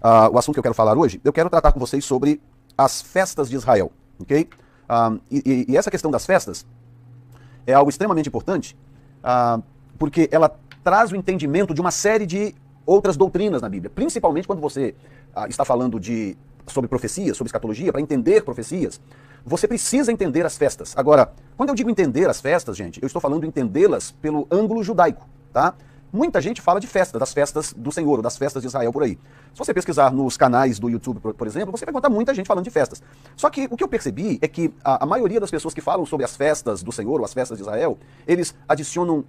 o assunto que eu quero falar hoje, eu quero tratar com vocês sobre as festas de Israel, ok? E essa questão das festas é algo extremamente importante, porque ela traz o entendimento de uma série de outras doutrinas na Bíblia, principalmente quando você está falando sobre profecias, sobre escatologia. Para entender profecias, você precisa entender as festas. Agora, quando eu digo entender as festas, gente, eu estou falando entendê-las pelo ângulo judaico, tá? Muita gente fala de festa, das festas do Senhor, ou das festas de Israel por aí. Se você pesquisar nos canais do YouTube, por exemplo, você vai encontrar muita gente falando de festas. Só que o que eu percebi é que a maioria das pessoas que falam sobre as festas do Senhor, ou as festas de Israel, eles adicionam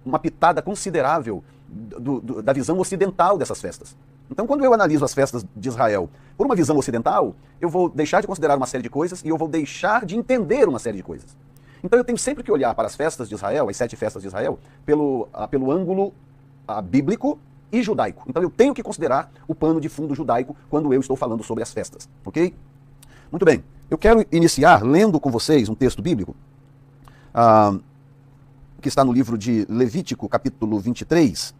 uma pitada considerável da visão ocidental dessas festas. Então, quando eu analiso as festas de Israel por uma visão ocidental, eu vou deixar de considerar uma série de coisas e eu vou deixar de entender uma série de coisas. Então, eu tenho sempre que olhar para as festas de Israel, as 7 festas de Israel, pelo ângulo bíblico e judaico. Então, eu tenho que considerar o pano de fundo judaico quando eu estou falando sobre as festas, ok? Muito bem. Eu quero iniciar lendo com vocês um texto bíblico que está no livro de Levítico, capítulo 23.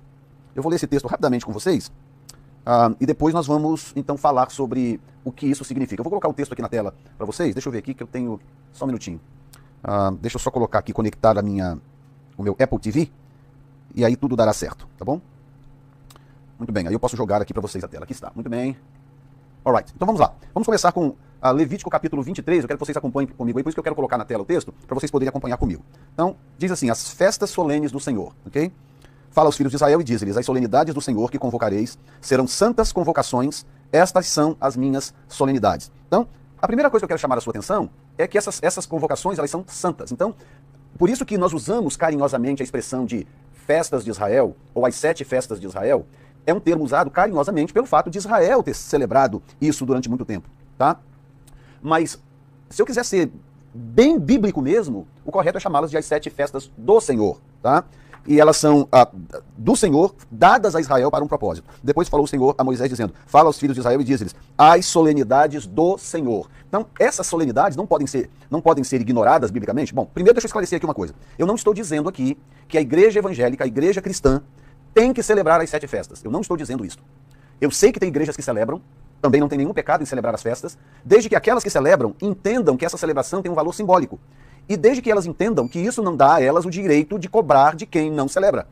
Eu vou ler esse texto rapidamente com vocês. E depois nós vamos, então, falar sobre o que isso significa. Eu vou colocar o texto aqui na tela para vocês. Deixa eu ver aqui que eu tenho... Só um minutinho. Deixa eu só colocar aqui, conectar o meu Apple TV. E aí tudo dará certo, tá bom? Muito bem, aí eu posso jogar aqui para vocês a tela. Aqui está, muito bem. Alright, então vamos lá. Vamos começar com Levítico capítulo 23. Eu quero que vocês acompanhem comigo aí, por isso que eu quero colocar na tela o texto, para vocês poderem acompanhar comigo. Então, diz assim, as festas solenes do Senhor, ok? Fala aos filhos de Israel e diz-lhes, as solenidades do Senhor que convocareis serão santas convocações, estas são as minhas solenidades. Então, a primeira coisa que eu quero chamar a sua atenção é que essas convocações, elas são santas. Então, por isso que nós usamos carinhosamente a expressão de festas de Israel, ou as 7 festas de Israel, é um termo usado carinhosamente pelo fato de Israel ter celebrado isso durante muito tempo, tá? Mas, se eu quiser ser bem bíblico mesmo, o correto é chamá-las de as 7 festas do Senhor, tá? E elas são do Senhor, dadas a Israel para um propósito. Depois falou o Senhor a Moisés dizendo, fala aos filhos de Israel e diz-lhes, as solenidades do Senhor. Então, essas solenidades não podem ser ignoradas biblicamente. Bom, primeiro deixa eu esclarecer aqui uma coisa. Eu não estou dizendo aqui que a igreja evangélica, a igreja cristã, tem que celebrar as 7 festas. Eu não estou dizendo isso. Eu sei que tem igrejas que celebram, também não tem nenhum pecado em celebrar as festas, desde que aquelas que celebram entendam que essa celebração tem um valor simbólico. E desde que elas entendam que isso não dá a elas o direito de cobrar de quem não celebra.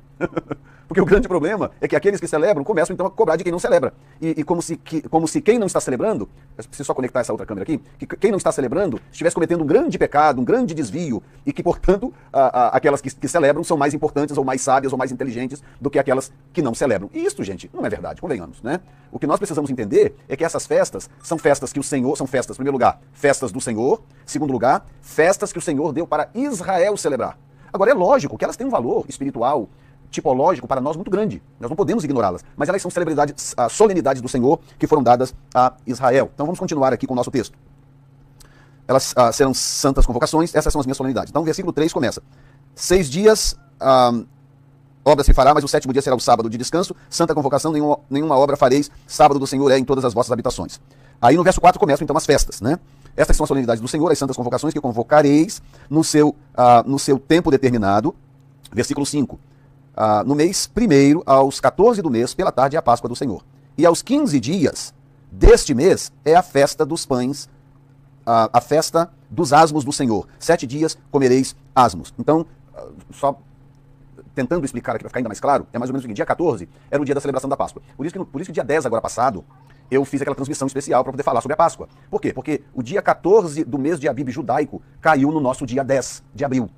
Porque o grande problema é que aqueles que celebram começam então a cobrar de quem não celebra. E como se quem não está celebrando, eu preciso só conectar essa outra câmera aqui, que quem não está celebrando estivesse cometendo um grande pecado, um grande desvio, e que, portanto, aquelas que celebram são mais importantes, ou mais sábias, ou mais inteligentes do que aquelas que não celebram. E isso, gente, não é verdade, convenhamos, né? O que nós precisamos entender é que essas festas são festas que o Senhor, são festas, em primeiro lugar, festas do Senhor, em segundo lugar, festas que o Senhor deu para Israel celebrar. Agora, é lógico que elas têm um valor espiritual, tipológico para nós muito grande. Nós não podemos ignorá-las. Mas elas são solenidades do Senhor que foram dadas a Israel. Então vamos continuar aqui com o nosso texto. Elas serão santas convocações, essas são as minhas solenidades. Então o versículo 3 começa. 6 dias obra se fará, mas o 7º dia será o sábado de descanso. Santa convocação, nenhuma obra fareis. Sábado do Senhor é em todas as vossas habitações. Aí no verso 4 começam então as festas, né? Estas são as solenidades do Senhor, as santas convocações que convocareis no seu tempo determinado. Versículo 5. No mês 1º, aos 14 do mês, pela tarde, é a Páscoa do Senhor. E aos 15 dias deste mês é a festa dos pães, a festa dos asmos do Senhor. 7 dias comereis asmos. Então, só tentando explicar aqui para ficar ainda mais claro, é mais ou menos o seguinte, dia 14 era o dia da celebração da Páscoa. Por isso que dia 10 agora passado, eu fiz aquela transmissão especial para poder falar sobre a Páscoa. Por quê? Porque o dia 14 do mês de Abib judaico caiu no nosso dia 10 de abril.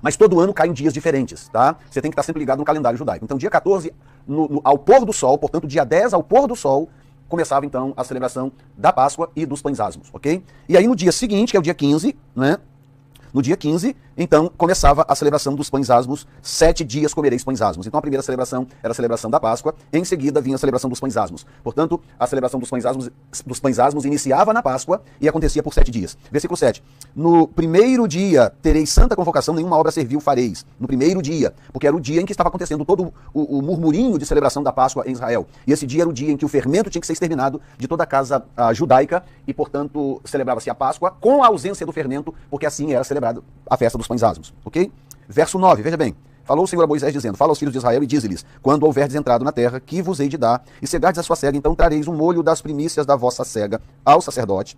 Mas todo ano cai em dias diferentes, tá? Você tem que estar sempre ligado no calendário judaico. Então, dia 14, ao pôr do sol, portanto, dia 10 ao pôr do sol, começava então a celebração da Páscoa e dos pães asmos, ok? E aí no dia seguinte, que é o dia 15, né? No dia 15, então, começava a celebração dos pães asmos, 7 dias comereis pães asmos. Então a primeira celebração era a celebração da Páscoa, em seguida vinha a celebração dos pães asmos. Portanto, a celebração dos pães asmos iniciava na Páscoa e acontecia por 7 dias. Versículo 7. No primeiro dia tereis santa convocação, nenhuma obra servil fareis. No primeiro dia, porque era o dia em que estava acontecendo todo o murmurinho de celebração da Páscoa em Israel. E esse dia era o dia em que o fermento tinha que ser exterminado de toda a casa judaica e, portanto, celebrava-se a Páscoa com a ausência do fermento, porque assim era celebrado a festa dos pães asmos, ok? Verso 9, veja bem. Falou o Senhor a Moisés dizendo, fala aos filhos de Israel e dize-lhes, quando houverdes entrado na terra que vos hei de dar, e cegardes a sua cega, então trareis um molho das primícias da vossa cega ao sacerdote.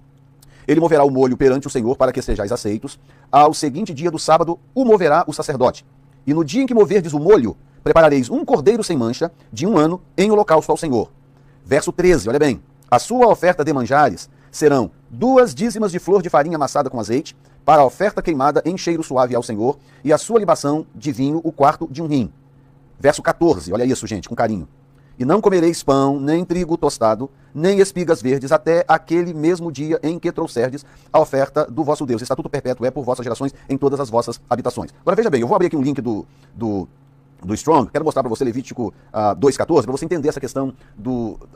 Ele moverá o molho perante o Senhor para que sejais aceitos. Ao seguinte dia do sábado o moverá o sacerdote. E no dia em que moverdes o molho, preparareis um cordeiro sem mancha de 1 ano em holocausto ao Senhor. Verso 13, olha bem. A sua oferta de manjares serão 2 dízimas de flor de farinha amassada com azeite, para a oferta queimada em cheiro suave ao Senhor, e a sua libação de vinho, o quarto de 1 hin. Verso 14, olha isso, gente, com carinho. E não comereis pão, nem trigo tostado, nem espigas verdes, até aquele mesmo dia em que trouxerdes a oferta do vosso Deus. Estatuto perpétuo é por vossas gerações em todas as vossas habitações. Agora veja bem, eu vou abrir aqui um link do Strong, quero mostrar para você Levítico 2,14, para você entender essa questão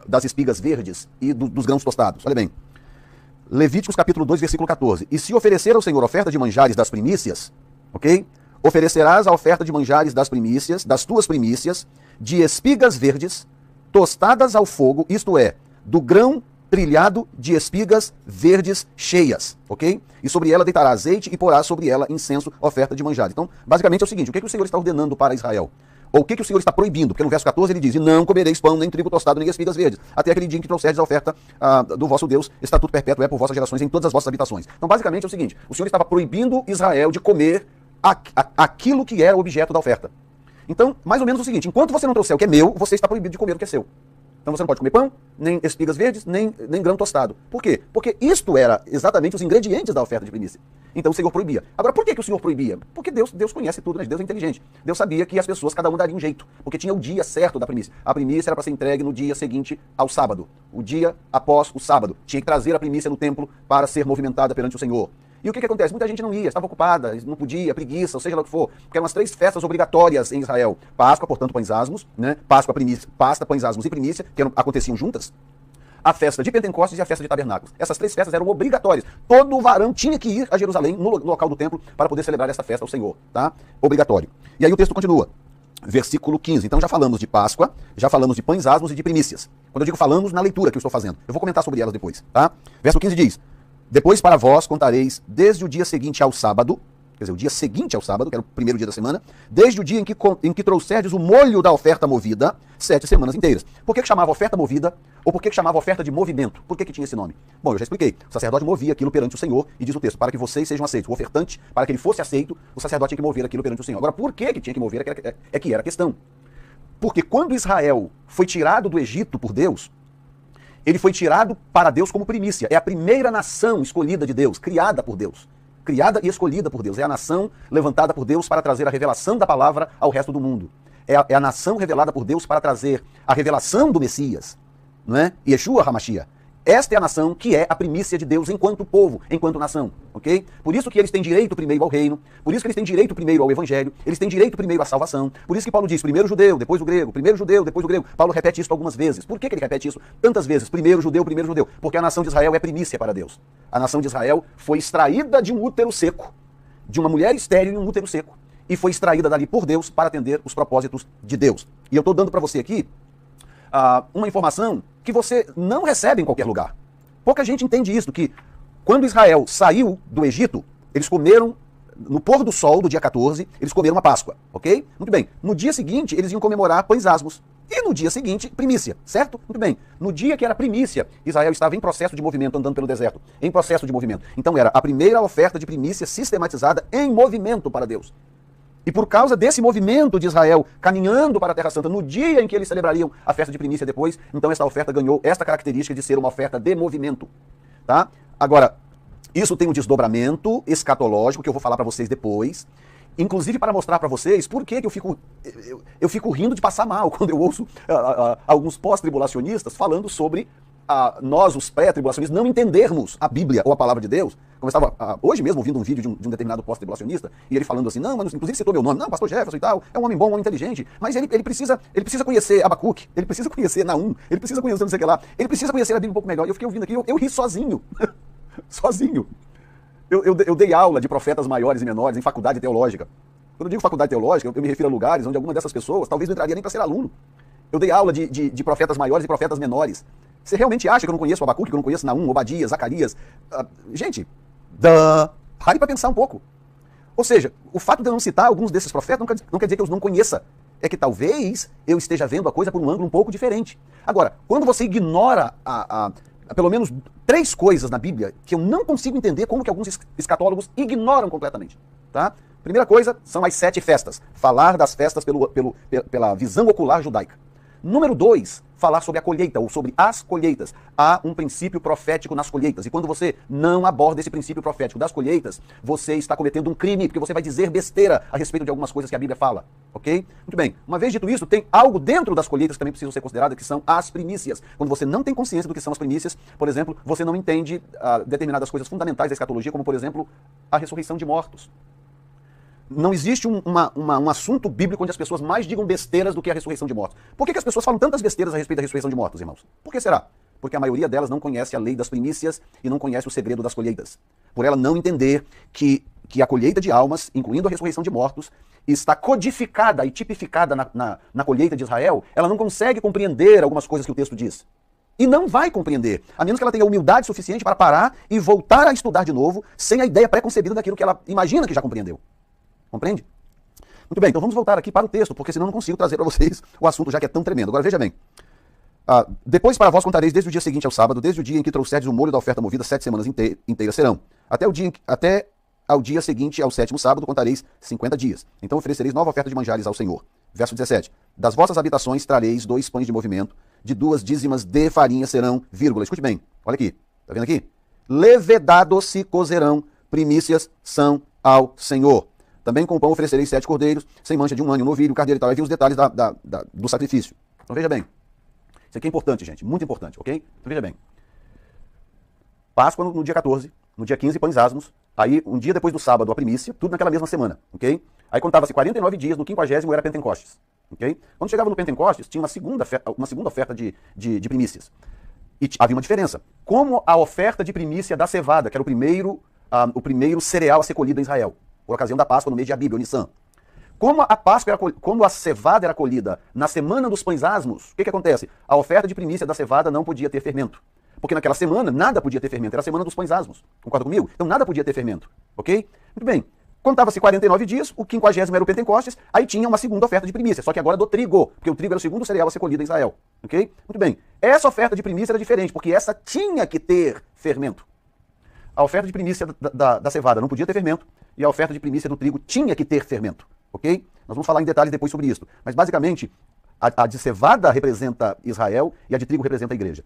das espigas verdes e dos grãos tostados. Olha bem, Levíticos capítulo 2, versículo 14. E se oferecer ao Senhor oferta de manjares das primícias, ok? Oferecerás a oferta de manjares das primícias, das tuas primícias, de espigas verdes, tostadas ao fogo, isto é, do grão trilhado de espigas verdes cheias, ok? E sobre ela deitará azeite e porá sobre ela incenso, oferta de manjares. Então, basicamente é o seguinte, o que o Senhor está ordenando para Israel? Ou o que o Senhor está proibindo? Porque no verso 14 ele diz, e não comereis pão, nem trigo tostado, nem espigas verdes, até aquele dia em que trouxerdes a oferta do vosso Deus, estatuto perpétuo é por vossas gerações em todas as vossas habitações. Então, basicamente é o seguinte, o Senhor estava proibindo Israel de comer aquilo que era o objeto da oferta. Então, mais ou menos o seguinte, enquanto você não trouxer o que é meu, você está proibido de comer o que é seu. Então você não pode comer pão, nem espigas verdes, nem grão tostado. Por quê? Porque isto era exatamente os ingredientes da oferta de primícia. Então o Senhor proibia. Agora, por que o Senhor proibia? Porque Deus conhece tudo, né? Deus é inteligente. Deus sabia que as pessoas, cada um daria um jeito, porque tinha o dia certo da primícia. A primícia era para ser entregue no dia seguinte ao sábado. O dia após o sábado. Tinha que trazer a primícia no templo para ser movimentada perante o Senhor. E o que acontece? Muita gente não ia, estava ocupada, não podia, preguiça, ou seja lá o que for, porque eram as 3 festas obrigatórias em Israel. Páscoa, portanto, pães asmos, né? Páscoa, pães asmos e primícia, que aconteciam juntas. A festa de Pentecostes e a festa de Tabernáculos. Essas 3 festas eram obrigatórias. Todo varão tinha que ir a Jerusalém, no local do templo, para poder celebrar essa festa ao Senhor, tá? Obrigatório. E aí o texto continua. Versículo 15. Então já falamos de Páscoa, já falamos de pães asmos e de primícias. Quando eu digo falamos, na leitura que eu estou fazendo. Eu vou comentar sobre elas depois, tá? Verso 15 diz, depois para vós contareis desde o dia seguinte ao sábado, quer dizer, o dia seguinte ao sábado, que era o primeiro dia da semana, desde o dia em que trouxerdes o molho da oferta movida, 7 semanas inteiras. Por que chamava oferta movida? Ou por que chamava oferta de movimento? Por que tinha esse nome? Bom, eu já expliquei. O sacerdote movia aquilo perante o Senhor, e diz o texto, para que vocês sejam aceitos. O ofertante, para que ele fosse aceito, o sacerdote tinha que mover aquilo perante o Senhor. Agora, por que tinha que mover? É que era a questão. Porque quando Israel foi tirado do Egito por Deus, ele foi tirado para Deus como primícia. É a primeira nação escolhida de Deus, criada por Deus. Criada e escolhida por Deus. É a nação levantada por Deus para trazer a revelação da palavra ao resto do mundo. É a nação revelada por Deus para trazer a revelação do Messias, não é? Yeshua HaMashiach. Esta é a nação que é a primícia de Deus enquanto povo, enquanto nação, ok? Por isso que eles têm direito primeiro ao reino, por isso que eles têm direito primeiro ao evangelho, eles têm direito primeiro à salvação, por isso que Paulo diz, primeiro o judeu, depois o grego, primeiro o judeu, depois o grego. Paulo repete isso algumas vezes. Por que ele repete isso tantas vezes? Primeiro o judeu, porque a nação de Israel é primícia para Deus. A nação de Israel foi extraída de um útero seco, de uma mulher estéril em um útero seco, e foi extraída dali por Deus para atender os propósitos de Deus. E eu estou dando para você aqui uma informação que você não recebe em qualquer lugar. Pouca gente entende isso, que quando Israel saiu do Egito, eles comeram, no pôr do sol do dia 14, eles comeram uma Páscoa, ok? Muito bem. No dia seguinte, eles iam comemorar pães asmos. E no dia seguinte, primícia, certo? Muito bem. No dia que era primícia, Israel estava em processo de movimento, andando pelo deserto. Em processo de movimento. Então era a primeira oferta de primícia sistematizada em movimento para Deus. E por causa desse movimento de Israel caminhando para a Terra Santa, no dia em que eles celebrariam a festa de primícia depois, então essa oferta ganhou esta característica de ser uma oferta de movimento. Tá? Agora, isso tem um desdobramento escatológico que eu vou falar para vocês depois, inclusive para mostrar para vocês por que eu fico rindo de passar mal quando eu ouço alguns pós-tribulacionistas falando sobre nós, os pré-tribulacionistas, não entendermos a Bíblia ou a palavra de Deus. Como eu estava hoje mesmo ouvindo um vídeo de um determinado pós-tribulacionista, e ele falando assim, não, mas inclusive citou meu nome, não, pastor Jefferson e tal, é um homem bom, um homem inteligente, mas ele precisa conhecer Abacuque, ele precisa conhecer Naum, ele precisa conhecer não sei o que lá, ele precisa conhecer a Bíblia um pouco melhor. E eu fiquei ouvindo aqui, eu ri sozinho, sozinho. Eu dei aula de profetas maiores e menores em faculdade teológica. Quando eu digo faculdade teológica, eu me refiro a lugares onde alguma dessas pessoas talvez não entraria nem para ser aluno. Eu dei aula de profetas maiores e profetas menores. Você realmente acha que eu não conheço Abacuque, que eu não conheço Naum, Obadias, Zacarias? Gente, pare para pensar um pouco. Ou seja, o fato de eu não citar alguns desses profetas não quer dizer que eu os não conheça. É que talvez eu esteja vendo a coisa por um ângulo um pouco diferente. Agora, quando você ignora pelo menos 3 coisas na Bíblia que eu não consigo entender como que alguns escatólogos ignoram completamente, tá? Primeira coisa são as 7 festas. Falar das festas pela visão ocular judaica. Número 2, falar sobre a colheita, ou sobre as colheitas. Há um princípio profético nas colheitas. E quando você não aborda esse princípio profético das colheitas, você está cometendo um crime, porque você vai dizer besteira a respeito de algumas coisas que a Bíblia fala. Ok? Muito bem. Uma vez dito isso, tem algo dentro das colheitas que também precisam ser consideradas, que são as primícias. Quando você não tem consciência do que são as primícias, por exemplo, você não entende determinadas coisas fundamentais da escatologia, como, por exemplo, a ressurreição de mortos. Não existe um assunto bíblico onde as pessoas mais digam besteiras do que a ressurreição de mortos. Por que as pessoas falam tantas besteiras a respeito da ressurreição de mortos, irmãos? Por que será? Porque a maioria delas não conhece a lei das primícias e não conhece o segredo das colheitas. Por ela não entender que a colheita de almas, incluindo a ressurreição de mortos, está codificada e tipificada na colheita de Israel, ela não consegue compreender algumas coisas que o texto diz. E não vai compreender, a menos que ela tenha humildade suficiente para parar e voltar a estudar de novo, sem a ideia pré-concebida daquilo que ela imagina que já compreendeu. Compreende? Muito bem, então vamos voltar aqui para o texto, porque senão eu não consigo trazer para vocês o assunto, já que é tão tremendo. Agora veja bem. Depois para vós contareis desde o dia seguinte ao sábado, desde o dia em que trouxerdes o molho da oferta movida, 7 semanas inteiras serão. Até ao dia seguinte ao 7º sábado contareis 50 dias. Então oferecereis nova oferta de manjares ao Senhor. Verso 17. Das vossas habitações trareis 2 pães de movimento, de 2 dízimas de farinha serão, vírgula. Escute bem, olha aqui, tá vendo aqui? Levedados se cozerão, primícias são ao Senhor. Também com pão oferecereis 7 cordeiros, sem mancha de um ano, um novilho, carneiro e tal. Aí vem os detalhes do sacrifício. Então veja bem. Isso aqui é importante, gente. Muito importante, ok? Então veja bem. Páscoa no dia 14, no dia 15, pães asmos. Aí, um dia depois do sábado, a primícia, tudo naquela mesma semana, ok? Aí contava-se 49 dias, no 50º era Pentecostes, ok? Quando chegava no Pentecostes, tinha uma segunda oferta de primícias. E havia uma diferença. Como a oferta de primícia da cevada, que era o primeiro cereal a ser colhido em Israel, por ocasião da Páscoa no mês de Abib, ou Nissan. Como a cevada era colhida na semana dos pães asmos, o que acontece? A oferta de primícia da cevada não podia ter fermento. Porque naquela semana nada podia ter fermento, era a semana dos pães asmos. Concorda comigo? Então nada podia ter fermento, ok? Muito bem. Contava-se 49 dias, o 50º era o Pentecostes, aí tinha uma segunda oferta de primícia, só que agora do trigo, porque o trigo era o segundo cereal a ser colhido em Israel, ok? Muito bem. Essa oferta de primícia era diferente, porque essa tinha que ter fermento. A oferta de primícia da cevada não podia ter fermento, e a oferta de primícia do trigo tinha que ter fermento, ok? Nós vamos falar em detalhes depois sobre isso. Mas basicamente, a de cevada representa Israel e a de trigo representa a igreja.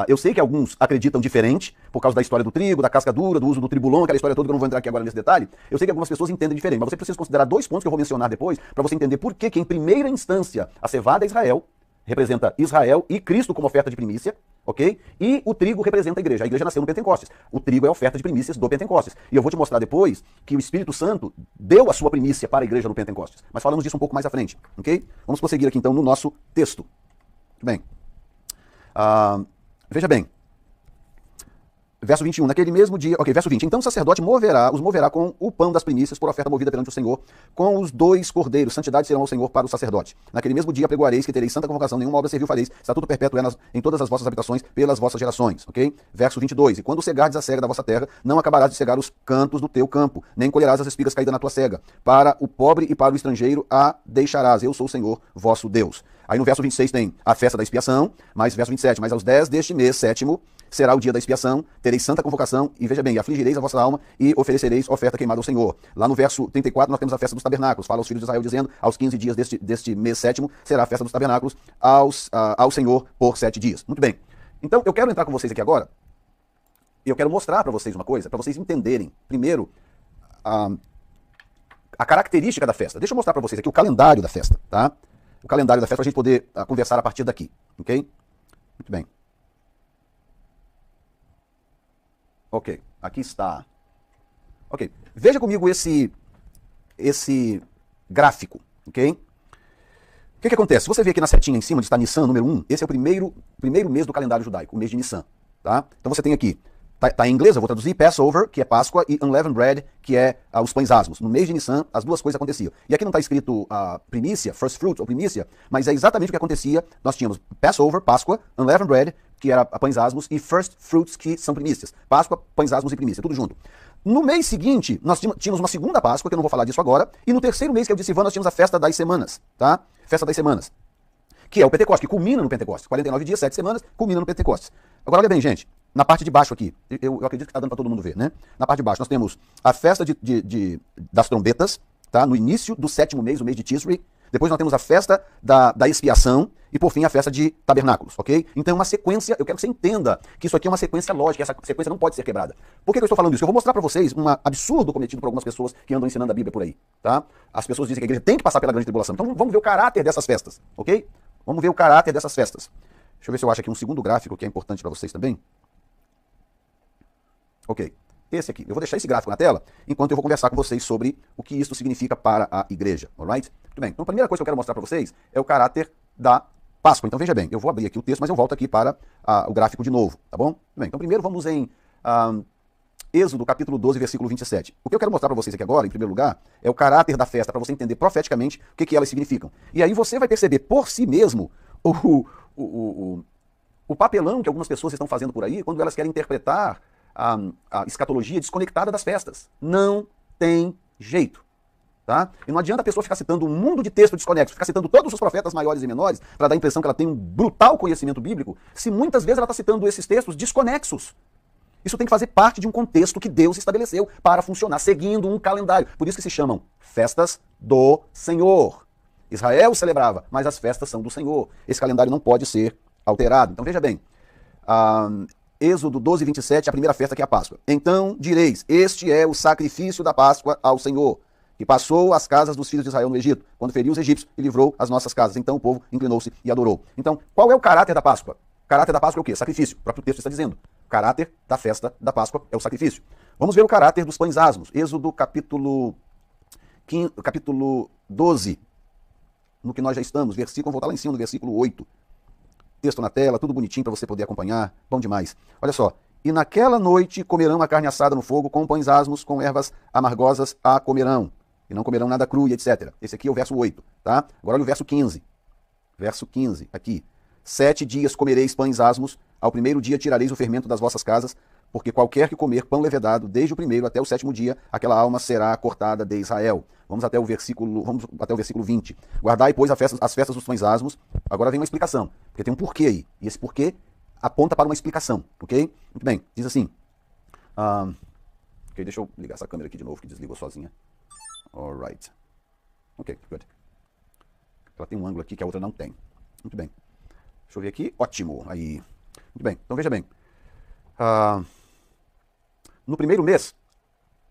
Eu sei que alguns acreditam diferente, por causa da história do trigo, da casca dura, do uso do tribulon, aquela história toda que eu não vou entrar aqui agora nesse detalhe. Eu sei que algumas pessoas entendem diferente, mas você precisa considerar 2 pontos que eu vou mencionar depois, para você entender por que em primeira instância, a cevada é Israel, representa Israel e Cristo como oferta de primícia, ok? E o trigo representa a igreja. A igreja nasceu no Pentecostes. O trigo é a oferta de primícias do Pentecostes. E eu vou te mostrar depois que o Espírito Santo deu a sua primícia para a igreja no Pentecostes. Mas falamos disso um pouco mais à frente, ok? Vamos prosseguir aqui então no nosso texto. Muito bem. Veja bem. Verso 21, naquele mesmo dia, ok, verso 20, então o sacerdote os moverá com o pão das primícias por oferta movida perante o Senhor, com os 2 cordeiros, santidade serão ao Senhor para o sacerdote. Naquele mesmo dia pregoareis que tereis santa convocação, nenhuma obra servil fareis, estatuto perpétuo é em todas as vossas habitações, pelas vossas gerações, ok? Verso 22, e quando cegardes a cega da vossa terra, não acabarás de cegar os cantos do teu campo, nem colherás as espigas caídas na tua cega, para o pobre e para o estrangeiro a deixarás, eu sou o Senhor vosso Deus. Aí no verso 26 tem a festa da expiação, mais verso 27, mas aos 10 deste mês, 7º, será o dia da expiação, tereis santa convocação, e veja bem, e afligireis a vossa alma, e oferecereis oferta queimada ao Senhor. Lá no verso 34 nós temos a festa dos tabernáculos, fala aos filhos de Israel dizendo, aos 15 dias deste mês 7º, será a festa dos tabernáculos ao Senhor por 7 dias. Muito bem, então eu quero entrar com vocês aqui agora, e eu quero mostrar para vocês uma coisa, para vocês entenderem, primeiro, a característica da festa. Deixa eu mostrar para vocês aqui o calendário da festa, tá? O calendário da festa para a gente poder conversar a partir daqui, ok? Muito bem. Ok, aqui está. Ok, veja comigo esse gráfico, ok? O que acontece? Se você vê aqui na setinha em cima, onde está Nissan, número 1, esse é o primeiro mês do calendário judaico, o mês de Nissan, tá? Então você tem aqui, tá em inglês, eu vou traduzir, Passover, que é Páscoa, e Unleavened Bread, que é os pães asmos. No mês de Nissan, as duas coisas aconteciam. E aqui não está escrito primícia, first fruits, ou primícia, mas é exatamente o que acontecia. Nós tínhamos Passover, Páscoa, Unleavened Bread, que era pães asmos, e first fruits, que são primícias. Páscoa, pães asmos e primícia, tudo junto. No mês seguinte, nós tínhamos uma segunda Páscoa, que eu não vou falar disso agora, e no terceiro mês, que é o de Sivan, nós tínhamos a festa das semanas, tá? Festa das semanas, que é o Pentecostes, que culmina no Pentecostes. 49 dias, 7 semanas, culmina no Pentecostes. Agora, olha bem, gente, na parte de baixo aqui, eu acredito que está dando para todo mundo ver, né? Na parte de baixo, nós temos a festa das trombetas, tá? No início do sétimo mês, o mês de Tisri. Depois nós temos a festa da expiação e, por fim, a festa de tabernáculos, ok? Então é uma sequência, eu quero que você entenda que isso aqui é uma sequência lógica, essa sequência não pode ser quebrada. Por que eu estou falando isso? Eu vou mostrar para vocês um absurdo cometido por algumas pessoas que andam ensinando a Bíblia por aí, tá? As pessoas dizem que a igreja tem que passar pela grande tribulação. Então vamos ver o caráter dessas festas, ok? Vamos ver o caráter dessas festas. Deixa eu ver se eu acho aqui um segundo gráfico que é importante para vocês também. Ok. Esse aqui. Eu vou deixar esse gráfico na tela enquanto eu vou conversar com vocês sobre o que isso significa para a igreja, alright? Muito bem. Então a primeira coisa que eu quero mostrar para vocês é o caráter da Páscoa. Então veja bem, eu vou abrir aqui o texto, mas eu volto aqui para o gráfico de novo, tá bom? Muito bem. Então primeiro vamos em Êxodo, capítulo 12, versículo 27. O que eu quero mostrar para vocês aqui agora, em primeiro lugar, é o caráter da festa, para você entender profeticamente o que elas significam. E aí você vai perceber por si mesmo o papelão que algumas pessoas estão fazendo por aí quando elas querem interpretar a escatologia desconectada das festas. Não tem jeito. Tá? E não adianta a pessoa ficar citando um mundo de texto desconexo, ficar citando todos os profetas maiores e menores, para dar a impressão que ela tem um brutal conhecimento bíblico, se muitas vezes ela está citando esses textos desconexos. Isso tem que fazer parte de um contexto que Deus estabeleceu para funcionar, seguindo um calendário. Por isso que se chamam festas do Senhor. Israel celebrava, mas as festas são do Senhor. Esse calendário não pode ser alterado. Então veja bem, Êxodo 12, 27, a primeira festa que é a Páscoa. Então direis, este é o sacrifício da Páscoa ao Senhor, que passou as casas dos filhos de Israel no Egito, quando feriu os egípcios e livrou as nossas casas. Então o povo inclinou-se e adorou. Então, qual é o caráter da Páscoa? O caráter da Páscoa é o quê? Sacrifício. O próprio texto está dizendo. O caráter da festa da Páscoa é o sacrifício. Vamos ver o caráter dos pães asmos. Êxodo capítulo 12, no que nós já estamos. Versículo, vamos voltar lá em cima no versículo 8. Texto na tela, tudo bonitinho para você poder acompanhar. Bom demais. Olha só. E naquela noite comerão a carne assada no fogo, com pães asmos, com ervas amargosas a comerão. E não comerão nada cru e etc. Esse aqui é o verso 8, tá? Agora olha o verso 15. Verso 15, aqui. 7 dias comereis pães asmos, ao primeiro dia tirareis o fermento das vossas casas, porque qualquer que comer pão levedado, desde o primeiro até o sétimo dia, aquela alma será cortada de Israel. Vamos até o versículo 20. Guardai, pois, as festas dos pães asmos. Agora vem uma explicação, porque tem um porquê aí. E esse porquê aponta para uma explicação, ok? Muito bem, diz assim. Ok, deixa eu ligar essa câmera aqui de novo, que desligou sozinha. Alright. Ok, good. Ela tem um ângulo aqui que a outra não tem. Muito bem. Deixa eu ver aqui. Ótimo. Aí. Muito bem. Então veja bem. No primeiro mês,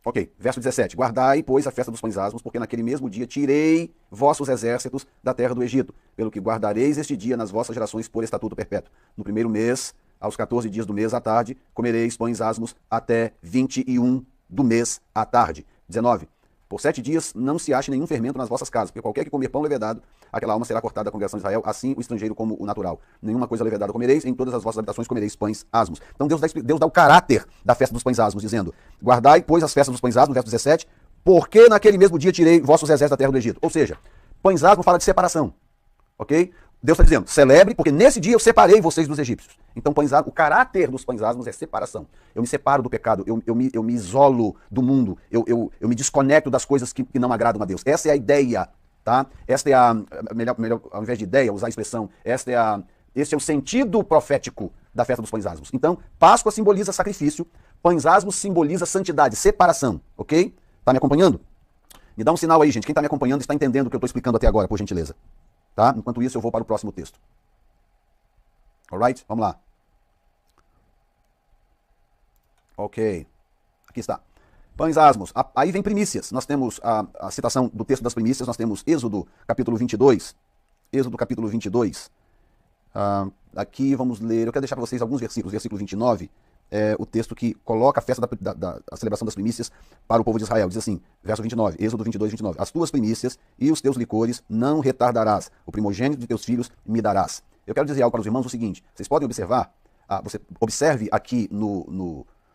ok, verso 17. Guardai, pois, a festa dos pães asmos, porque naquele mesmo dia tirei vossos exércitos da terra do Egito, pelo que guardareis este dia nas vossas gerações por estatuto perpétuo. No primeiro mês, aos 14 dias do mês à tarde, comereis pães asmos até 21 do mês à tarde. 19. Por 7 dias não se ache nenhum fermento nas vossas casas, porque qualquer que comer pão levedado, aquela alma será cortada da congregação de Israel, assim o estrangeiro como o natural. Nenhuma coisa levedada comereis, em todas as vossas habitações comereis pães asmos. Então Deus dá o caráter da festa dos pães asmos, dizendo, guardai, pois, as festas dos pães asmos, verso 17, porque naquele mesmo dia tirei vossos exércitos da terra do Egito. Ou seja, pães asmos fala de separação, ok? Deus está dizendo, celebre, porque nesse dia eu separei vocês dos egípcios. Então, o caráter dos pães asmos é separação. Eu me separo do pecado, eu me isolo do mundo, eu me desconecto das coisas que não agradam a Deus. Essa é a ideia, tá? Esta é melhor, ao invés de ideia, usar a expressão, esse é o sentido profético da festa dos pães asmos. Então, Páscoa simboliza sacrifício, pães asmos simboliza santidade, separação, ok? Tá me acompanhando? Me dá um sinal aí, gente. Quem está me acompanhando está entendendo o que eu estou explicando até agora, por gentileza. Tá? Enquanto isso, eu vou para o próximo texto. Alright? Vamos lá. Ok. Aqui está. Pães asmos. Aí vem primícias. Nós temos a citação do texto das primícias. Nós temos Êxodo, capítulo 22. Êxodo, capítulo 22. Aqui vamos ler. Eu quero deixar para vocês alguns versículos. Versículo 29. É o texto que coloca a festa da celebração das primícias para o povo de Israel. Diz assim, verso 29, Êxodo 22, 29. As tuas primícias e os teus licores não retardarás. O primogênito de teus filhos me darás. Eu quero dizer algo para os irmãos o seguinte. Vocês podem observar, você observe aqui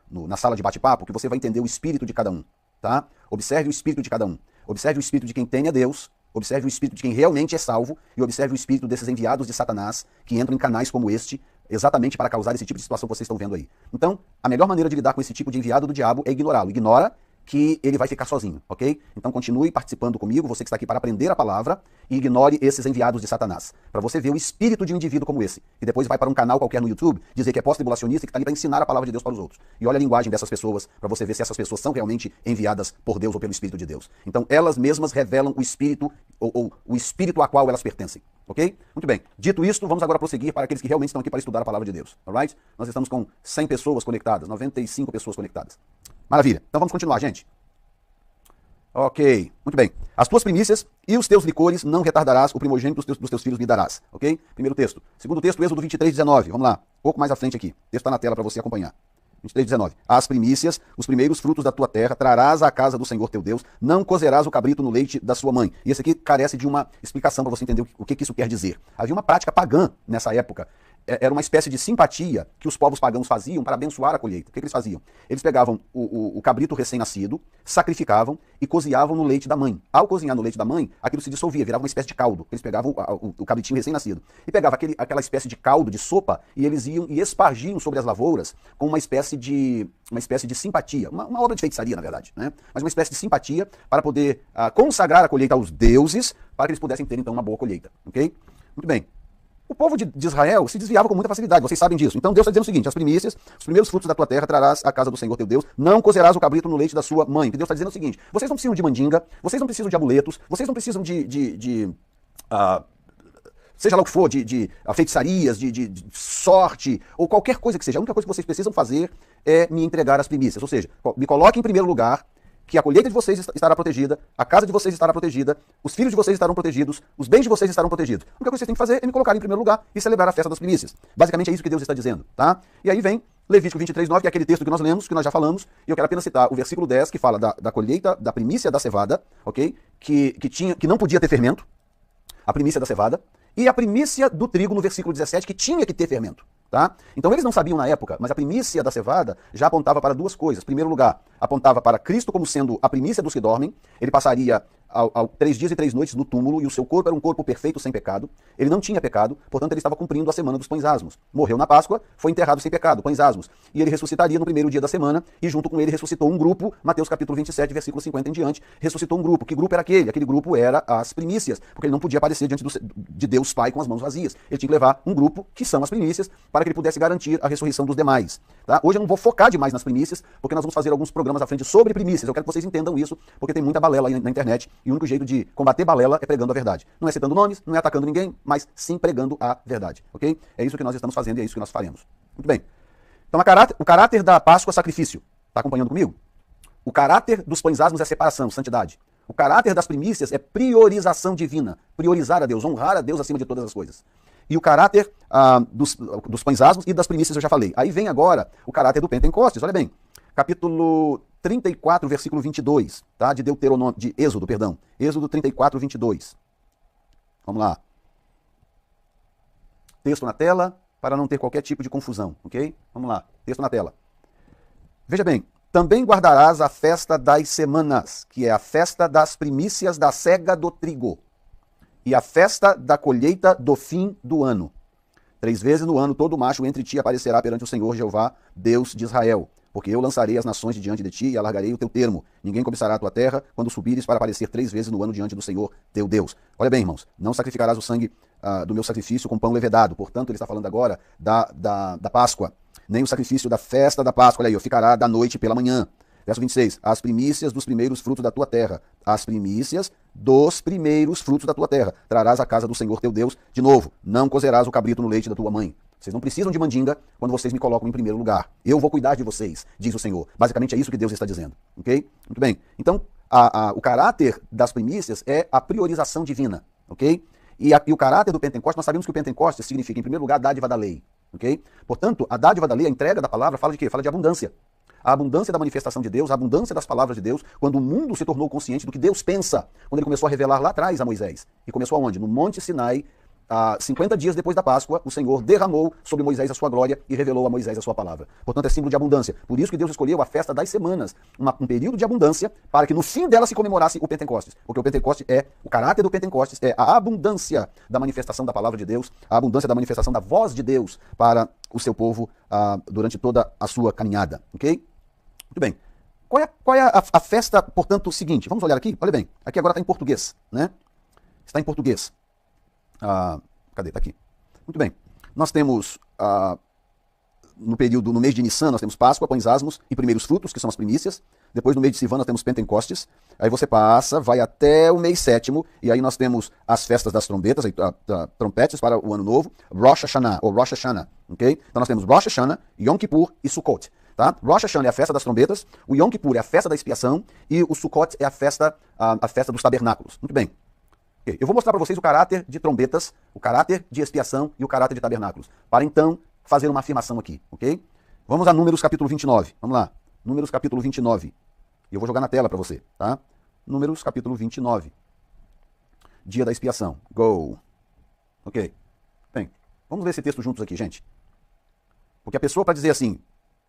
na sala de bate-papo, que você vai entender o espírito de cada um. Tá? Observe o espírito de cada um. Observe o espírito de quem teme a Deus Observe o espírito de quem realmente é salvo e observe o espírito desses enviados de Satanás que entram em canais como este, exatamente para causar esse tipo de situação que vocês estão vendo aí. Então, a melhor maneira de lidar com esse tipo de enviado do diabo é ignorá-lo. Ignora que ele vai ficar sozinho, ok? Então continue participando comigo, você que está aqui para aprender a palavra, e ignore esses enviados de Satanás, para você ver o espírito de um indivíduo como esse, e depois vai para um canal qualquer no YouTube, dizer que é pós-tribulacionista e que está ali para ensinar a palavra de Deus para os outros. E olha a linguagem dessas pessoas, para você ver se essas pessoas são realmente enviadas por Deus ou pelo Espírito de Deus. Então elas mesmas revelam o espírito, ou o espírito a qual elas pertencem, ok? Muito bem, dito isto, vamos agora prosseguir para aqueles que realmente estão aqui para estudar a palavra de Deus, alright? Nós estamos com 100 pessoas conectadas, 95 pessoas conectadas. Maravilha, então vamos continuar, gente. Ok, muito bem. As tuas primícias e os teus licores não retardarás, o primogênito dos teus filhos me darás. Ok? Primeiro texto. Segundo texto, Êxodo 23, 19. Vamos lá. Um pouco mais à frente aqui. O texto está na tela para você acompanhar. 23, 19. As primícias, os primeiros frutos da tua terra, trarás à casa do Senhor teu Deus, não cozerás o cabrito no leite da sua mãe. E esse aqui carece de uma explicação para você entender o que isso quer dizer. Havia uma prática pagã nessa época. Era uma espécie de simpatia que os povos pagãos faziam para abençoar a colheita. O que eles faziam? Eles pegavam o cabrito recém-nascido, sacrificavam e cozinhavam no leite da mãe. Ao cozinhar no leite da mãe, aquilo se dissolvia, virava uma espécie de caldo. Eles pegavam o cabritinho recém-nascido e pegavam aquela espécie de caldo, de sopa, e eles iam e espargiam sobre as lavouras com uma espécie de simpatia, uma obra de feitiçaria, na verdade, né? Mas uma espécie de simpatia para poder consagrar a colheita aos deuses, para que eles pudessem ter, então, uma boa colheita. Ok? Muito bem. O povo de Israel se desviava com muita facilidade, vocês sabem disso. Então Deus está dizendo o seguinte: as primícias, os primeiros frutos da tua terra trarás à casa do Senhor teu Deus, não cozerás o cabrito no leite da sua mãe. Deus está dizendo o seguinte: vocês não precisam de mandinga, vocês não precisam de amuletos, vocês não precisam seja lá o que for, de feitiçarias, de sorte, ou qualquer coisa que seja. A única coisa que vocês precisam fazer é me entregar as primícias. Ou seja, me coloquem em primeiro lugar, que a colheita de vocês estará protegida, a casa de vocês estará protegida, os filhos de vocês estarão protegidos, os bens de vocês estarão protegidos. A única coisa que vocês têm que fazer é me colocar em primeiro lugar e celebrar a festa das primícias. Basicamente é isso que Deus está dizendo, tá? E aí vem Levítico 23, 9, que é aquele texto que nós lemos, que nós já falamos, e eu quero apenas citar o versículo 10, que fala da colheita, da primícia da cevada, ok? Que não podia ter fermento, a primícia da cevada, e a primícia do trigo no versículo 17, que tinha que ter fermento. Tá? Então eles não sabiam na época, mas a primícia da cevada já apontava para duas coisas. Em primeiro lugar, apontava para Cristo como sendo a primícia dos que dormem. Ele passaria 3 dias e 3 noites no túmulo, e o seu corpo era um corpo perfeito, sem pecado. Ele não tinha pecado, portanto ele estava cumprindo a semana dos pães asmos. Morreu na Páscoa, foi enterrado sem pecado, pães asmos. E ele ressuscitaria no primeiro dia da semana, e junto com ele ressuscitou um grupo, Mateus capítulo 27, versículo 50 em diante, ressuscitou um grupo. Que grupo era aquele? Aquele grupo era as primícias, porque ele não podia aparecer diante de Deus Pai com as mãos vazias. Ele tinha que levar um grupo, que são as primícias, para que ele pudesse garantir a ressurreição dos demais. Tá? Hoje eu não vou focar demais nas primícias, porque nós vamos fazer alguns programas à frente sobre primícias. Eu quero que vocês entendam isso, porque tem muita balela aí na internet, e o único jeito de combater balela é pregando a verdade. Não é citando nomes, não é atacando ninguém, mas sim pregando a verdade, ok? É isso que nós estamos fazendo e é isso que nós faremos. Muito bem. Então o caráter da Páscoa é sacrifício. Está acompanhando comigo? O caráter dos pães asmos é separação, santidade. O caráter das primícias é priorização divina. Priorizar a Deus, honrar a Deus acima de todas as coisas. E o caráter dos pães asmos e das primícias eu já falei. Aí vem agora o caráter do Pentecostes. Olha bem, capítulo 34, versículo 22, tá? De Êxodo, perdão. Êxodo 34, 22. Vamos lá. Texto na tela, para não ter qualquer tipo de confusão, ok? Vamos lá, texto na tela. Veja bem, também guardarás a festa das semanas, que é a festa das primícias da cega do trigo, e a festa da colheita do fim do ano. 3 vezes no ano todo macho entre ti aparecerá perante o Senhor Jeová, Deus de Israel. Porque eu lançarei as nações de diante de ti e alargarei o teu termo. Ninguém cobiçará a tua terra quando subires para aparecer 3 vezes no ano diante do Senhor teu Deus. Olha bem, irmãos, não sacrificarás o sangue do meu sacrifício com pão levedado. Portanto, ele está falando agora da Páscoa. Nem o sacrifício da festa da Páscoa, olha aí, ficará da noite pela manhã. Verso 26, as primícias dos primeiros frutos da tua terra. As primícias dos primeiros frutos da tua terra. Trarás à casa do Senhor teu Deus. De novo, não cozerás o cabrito no leite da tua mãe. Vocês não precisam de mandinga quando vocês me colocam em primeiro lugar. Eu vou cuidar de vocês, diz o Senhor. Basicamente é isso que Deus está dizendo, ok? Muito bem. Então, o caráter das primícias é a priorização divina, ok? E o caráter do Pentecostes, nós sabemos que o Pentecostes significa, em primeiro lugar, a dádiva da lei, ok? Portanto, a dádiva da lei, a entrega da palavra, fala de quê? Fala de abundância. A abundância da manifestação de Deus, a abundância das palavras de Deus, quando o mundo se tornou consciente do que Deus pensa, quando ele começou a revelar lá atrás a Moisés. E começou aonde? No Monte Sinai, 50 dias depois da Páscoa, o Senhor derramou sobre Moisés a sua glória e revelou a Moisés a sua palavra. Portanto, é símbolo de abundância. Por isso que Deus escolheu a festa das semanas, um período de abundância, para que no fim dela se comemorasse o Pentecostes. Porque o Pentecostes o caráter do Pentecostes é a abundância da manifestação da palavra de Deus, a abundância da manifestação da voz de Deus para o seu povo durante toda a sua caminhada. Ok? Muito bem. Qual é a festa, portanto, seguinte? Vamos olhar aqui? Olha bem, aqui agora está em português, né? Está em português. Cadê? Está aqui. Muito bem. Nós temos, no mês de Nissan, nós temos Páscoa, pães asmos e primeiros frutos, que são as primícias. Depois, no mês de Sivan, nós temos Pentecostes. Aí você passa, vai até o mês sétimo, e aí nós temos as festas das trombetas, trompetes para o ano novo, Rosh Hashanah, ou Rosh Hashanah, ok? Então nós temos Rosh Hashanah, Yom Kippur e Sukkot. Tá? Rosh Hashanah é a festa das trombetas, o Yom Kippur é a festa da expiação e o Sukkot é a festa dos tabernáculos. Muito bem. Eu vou mostrar para vocês o caráter de trombetas, o caráter de expiação e o caráter de tabernáculos, para então fazer uma afirmação aqui, ok? Vamos a Números capítulo 29, vamos lá. Números capítulo 29, e eu vou jogar na tela para você, tá? Números capítulo 29, dia da expiação, go. Ok, bem, vamos ler esse texto juntos aqui, gente. Porque a pessoa para dizer assim,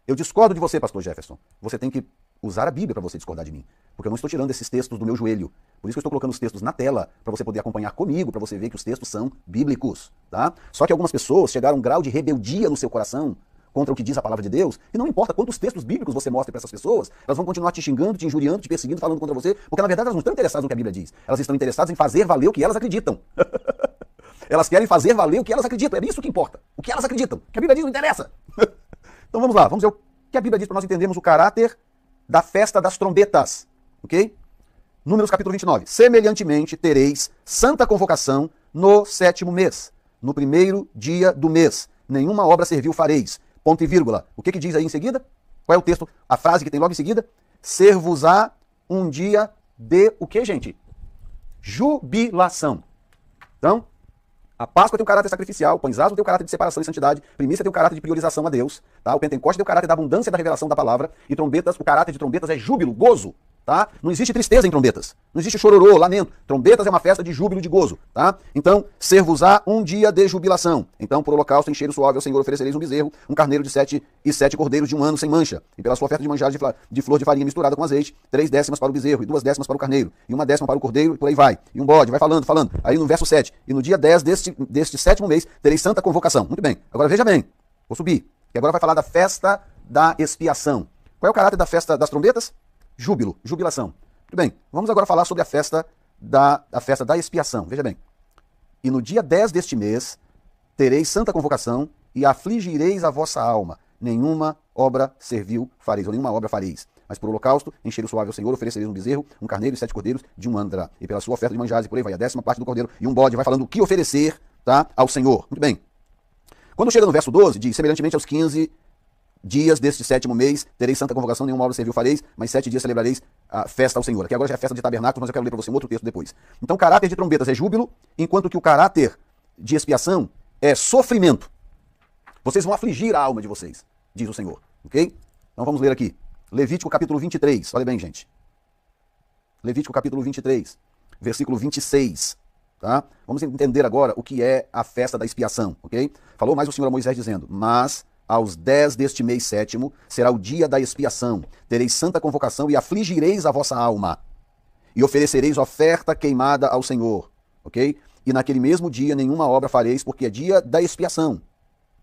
eu discordo de você, pastor Jefferson, você tem que usar a Bíblia para você discordar de mim. Porque eu não estou tirando esses textos do meu joelho. Por isso que eu estou colocando os textos na tela, para você poder acompanhar comigo, para você ver que os textos são bíblicos. Tá? Só que algumas pessoas chegaram a um grau de rebeldia no seu coração contra o que diz a palavra de Deus, e não importa quantos textos bíblicos você mostre para essas pessoas, elas vão continuar te xingando, te injuriando, te perseguindo, falando contra você, porque na verdade elas não estão interessadas no que a Bíblia diz. Elas estão interessadas em fazer valer o que elas acreditam. Elas querem fazer valer o que elas acreditam. É isso que importa. O que elas acreditam. O que a Bíblia diz não interessa. Então vamos lá, vamos ver o que a Bíblia diz para nós entendermos o caráter da festa das trombetas, ok? Números capítulo 29. Semelhantemente tereis santa convocação no 7º mês, no primeiro dia do mês. Nenhuma obra servil fareis. Ponto e vírgula. O que diz aí em seguida? Qual é o texto? A frase que tem logo em seguida? Ser-vos-á um dia de o que, gente? Jubilação. Então, a Páscoa tem um caráter sacrificial, o pães asmos tem um caráter de separação e santidade, primícia tem um caráter de priorização a Deus, tá? O Pentecostes tem o caráter da abundância da revelação da palavra, e trombetas, o caráter de trombetas é júbilo, gozo, tá? Não existe tristeza em trombetas, não existe chororô, lamento. Trombetas é uma festa de júbilo, de gozo, tá? Então, ser-vos-á um dia de jubilação. Então, por holocausto em cheiro suave ao Senhor oferecereis um bezerro, um carneiro de 7 cordeiros de 1 ano sem mancha, e pela sua oferta de manjares de flor de farinha misturada com azeite, 3 décimas para o bezerro, e 2 décimas para o carneiro, e 1 décima para o cordeiro, e por aí vai. E um bode, vai falando. Aí no verso 7, e no dia 10 deste 7º mês, tereis santa convocação. Muito bem, agora veja bem, vou subir, e agora vai falar da festa da expiação. Qual é o caráter da festa das trombetas? Júbilo, jubilação. Muito bem, vamos agora falar sobre a festa da expiação. Veja bem. E no dia 10 deste mês, tereis santa convocação e afligireis a vossa alma. Nenhuma obra servil fareis, ou nenhuma obra fareis. Mas por holocausto, em cheiro suave ao Senhor, oferecereis um bezerro, um carneiro e 7 cordeiros de 1 ano terá. E pela sua oferta de manjares, e por aí vai, a 10ª parte do cordeiro e um bode, vai falando o que oferecer, tá, ao Senhor. Muito bem. Quando chega no verso 12, diz, semelhantemente aos 15 dias deste 7º mês, tereis santa convocação, nenhuma obra servil fareis, mas 7 dias celebrareis a festa ao Senhor. Aqui agora já é a festa de tabernáculos, mas eu quero ler para você um outro texto depois. Então o caráter de trombetas é júbilo, enquanto que o caráter de expiação é sofrimento. Vocês vão afligir a alma de vocês, diz o Senhor. Ok? Então vamos ler aqui. Levítico capítulo 23. Olha bem, gente. Levítico capítulo 23, versículo 26. Tá? Vamos entender agora o que é a festa da expiação. Ok? Falou mais o Senhor a Moisés dizendo, mas aos 10 deste mês 7º será o dia da expiação. Tereis santa convocação e afligireis a vossa alma. E oferecereis oferta queimada ao Senhor. Ok? E naquele mesmo dia nenhuma obra fareis, porque é dia da expiação.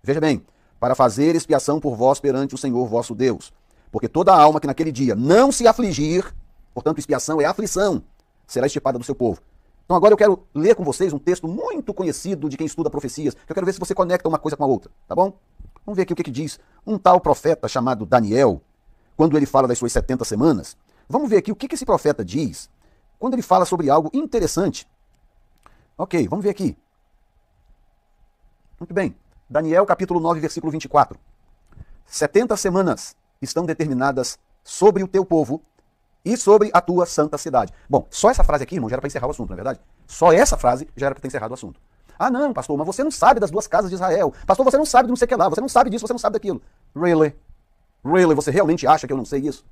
Veja bem, para fazer expiação por vós perante o Senhor vosso Deus. Porque toda alma que naquele dia não se afligir, portanto expiação é aflição, será extirpada do seu povo. Então agora eu quero ler com vocês um texto muito conhecido de quem estuda profecias, que eu quero ver se você conecta uma coisa com a outra, tá bom? Vamos ver aqui o que diz um tal profeta chamado Daniel, quando ele fala das suas 70 semanas. Vamos ver aqui o que esse profeta diz, quando ele fala sobre algo interessante. Ok, vamos ver aqui. Muito bem. Daniel capítulo 9, versículo 24. 70 semanas estão determinadas sobre o teu povo e sobre a tua santa cidade. Bom, só essa frase aqui, irmão, já era para encerrar o assunto, não é verdade? Só essa frase já era para ter encerrado o assunto. Ah, não, pastor, mas você não sabe das 2 casas de Israel. Pastor, você não sabe de não sei o que lá, você não sabe disso, você não sabe daquilo. Really? Really? Você realmente acha que eu não sei isso?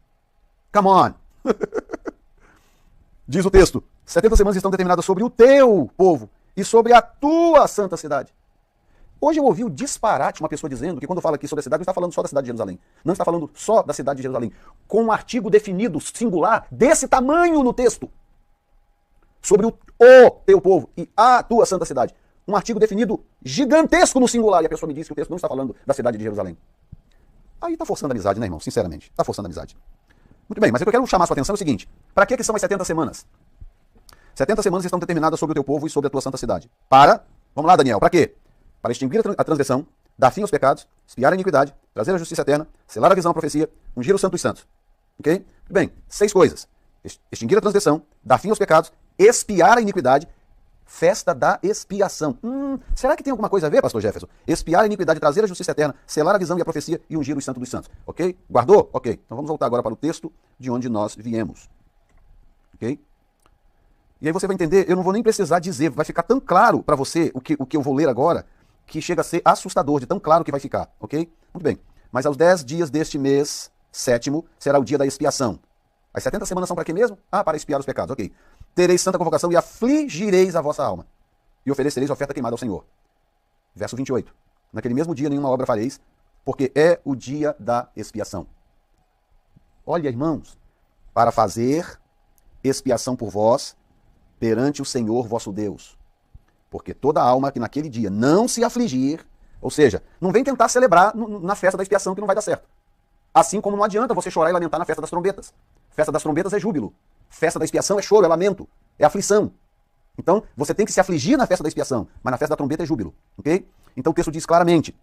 Come on! Diz o texto, 70 semanas estão determinadas sobre o teu povo e sobre a tua santa cidade. Hoje eu ouvi o disparate, uma pessoa dizendo que quando fala aqui sobre a cidade, não está falando só da cidade de Jerusalém. Não está falando só da cidade de Jerusalém. Com um artigo definido, singular, desse tamanho no texto. Sobre o teu povo e a tua santa cidade. Um artigo definido gigantesco no singular. E a pessoa me diz que o texto não está falando da cidade de Jerusalém. Aí está forçando a amizade, né, irmão? Sinceramente. Está forçando a amizade. Muito bem, mas o que eu quero chamar a sua atenção é o seguinte. Para que são as 70 semanas? 70 semanas estão determinadas sobre o teu povo e sobre a tua santa cidade. Vamos lá, Daniel, para quê? Para extinguir a transgressão, dar fim aos pecados, expiar a iniquidade, trazer a justiça eterna, selar a visão à profecia, ungir os santos e santos. Ok? Muito bem, 6 coisas. Extinguir a transgressão, dar fim aos pecados, expiar a iniquidade, festa da expiação. Será que tem alguma coisa a ver, pastor Jefferson? Expiar a iniquidade, trazer a justiça eterna, selar a visão e a profecia e ungir os santos dos santos. Ok? Guardou? Ok. Então vamos voltar agora para o texto de onde nós viemos. Ok? E aí você vai entender, eu não vou nem precisar dizer, vai ficar tão claro para você o que eu vou ler agora, que chega a ser assustador, de tão claro que vai ficar, ok? Muito bem. Mas aos 10 dias deste mês, 7º, será o dia da expiação. As 70 semanas são para quê mesmo? Para expiar os pecados, ok. Tereis santa convocação e afligireis a vossa alma, e oferecereis oferta queimada ao Senhor. Verso 28. Naquele mesmo dia nenhuma obra fareis, porque é o dia da expiação. Olha, irmãos, para fazer expiação por vós, perante o Senhor vosso Deus. Porque toda alma que naquele dia não se afligir, ou seja, não vem tentar celebrar na festa da expiação que não vai dar certo. Assim como não adianta você chorar e lamentar na festa das trombetas. Festa das trombetas é júbilo. Festa da expiação é choro, é lamento, é aflição. Então, você tem que se afligir na festa da expiação, mas na festa da trombeta é júbilo. Ok? Então o texto diz claramente,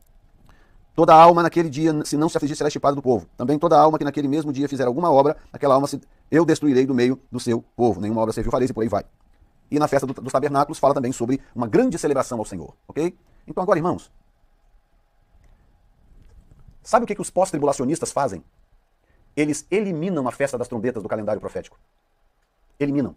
toda alma naquele dia, se não se afligir, será estipada do povo. Também toda alma que naquele mesmo dia fizer alguma obra, aquela alma eu destruirei do meio do seu povo. Nenhuma obra serviu, fareis e por aí vai. E na festa dos tabernáculos fala também sobre uma grande celebração ao Senhor, ok? Então agora, irmãos, sabe o que os pós-tribulacionistas fazem? Eles eliminam a festa das trombetas do calendário profético. Eliminam.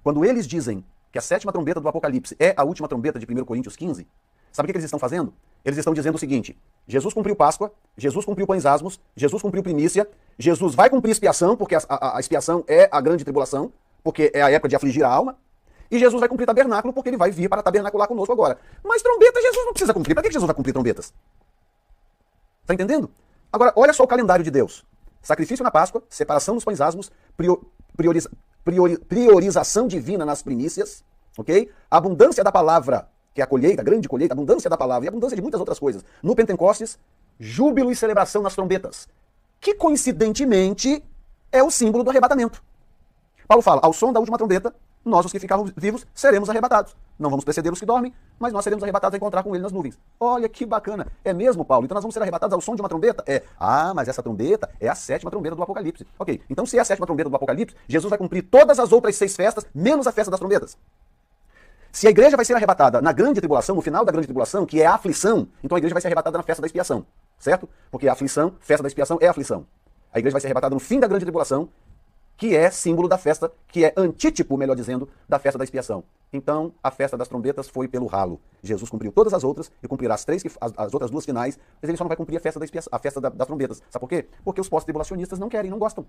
Quando eles dizem que a 7ª trombeta do Apocalipse é a última trombeta de 1 Coríntios 15, sabe o que eles estão fazendo? Eles estão dizendo o seguinte, Jesus cumpriu Páscoa, Jesus cumpriu pães asmos, Jesus cumpriu primícia, Jesus vai cumprir expiação, porque a expiação é a grande tribulação, porque é a época de afligir a alma, e Jesus vai cumprir tabernáculo porque ele vai vir para tabernacular conosco agora. Mas trombetas Jesus não precisa cumprir. Para que Jesus vai cumprir trombetas? Está entendendo? Agora, olha só o calendário de Deus. Sacrifício na Páscoa, separação nos pães asmos, priorização divina nas primícias, ok? Abundância da palavra, que é a colheita, a grande colheita, abundância da palavra e abundância de muitas outras coisas. No Pentecostes, júbilo e celebração nas trombetas, que coincidentemente é o símbolo do arrebatamento. Paulo fala, ao som da última trombeta, nós, os que ficarmos vivos, seremos arrebatados. Não vamos preceder os que dormem, mas nós seremos arrebatados a encontrar com ele nas nuvens. Olha que bacana. É mesmo, Paulo? Então nós vamos ser arrebatados ao som de uma trombeta? Mas essa trombeta é a 7ª trombeta do Apocalipse. Ok, então se é a 7ª trombeta do Apocalipse, Jesus vai cumprir todas as outras 6 festas, menos a festa das trombetas. Se a igreja vai ser arrebatada na grande tribulação, no final da grande tribulação, que é a aflição, então a igreja vai ser arrebatada na festa da expiação, certo? Porque a aflição, festa da expiação é a aflição. A igreja vai ser arrebatada no fim da grande tribulação, que é símbolo da festa, que é antítipo, melhor dizendo, da festa da expiação. Então, a festa das trombetas foi pelo ralo. Jesus cumpriu todas as outras e cumprirá as outras 2 finais, mas ele só não vai cumprir a festa da expiação, a festa das trombetas. Sabe por quê? Porque os pós-tribulacionistas não querem, não gostam.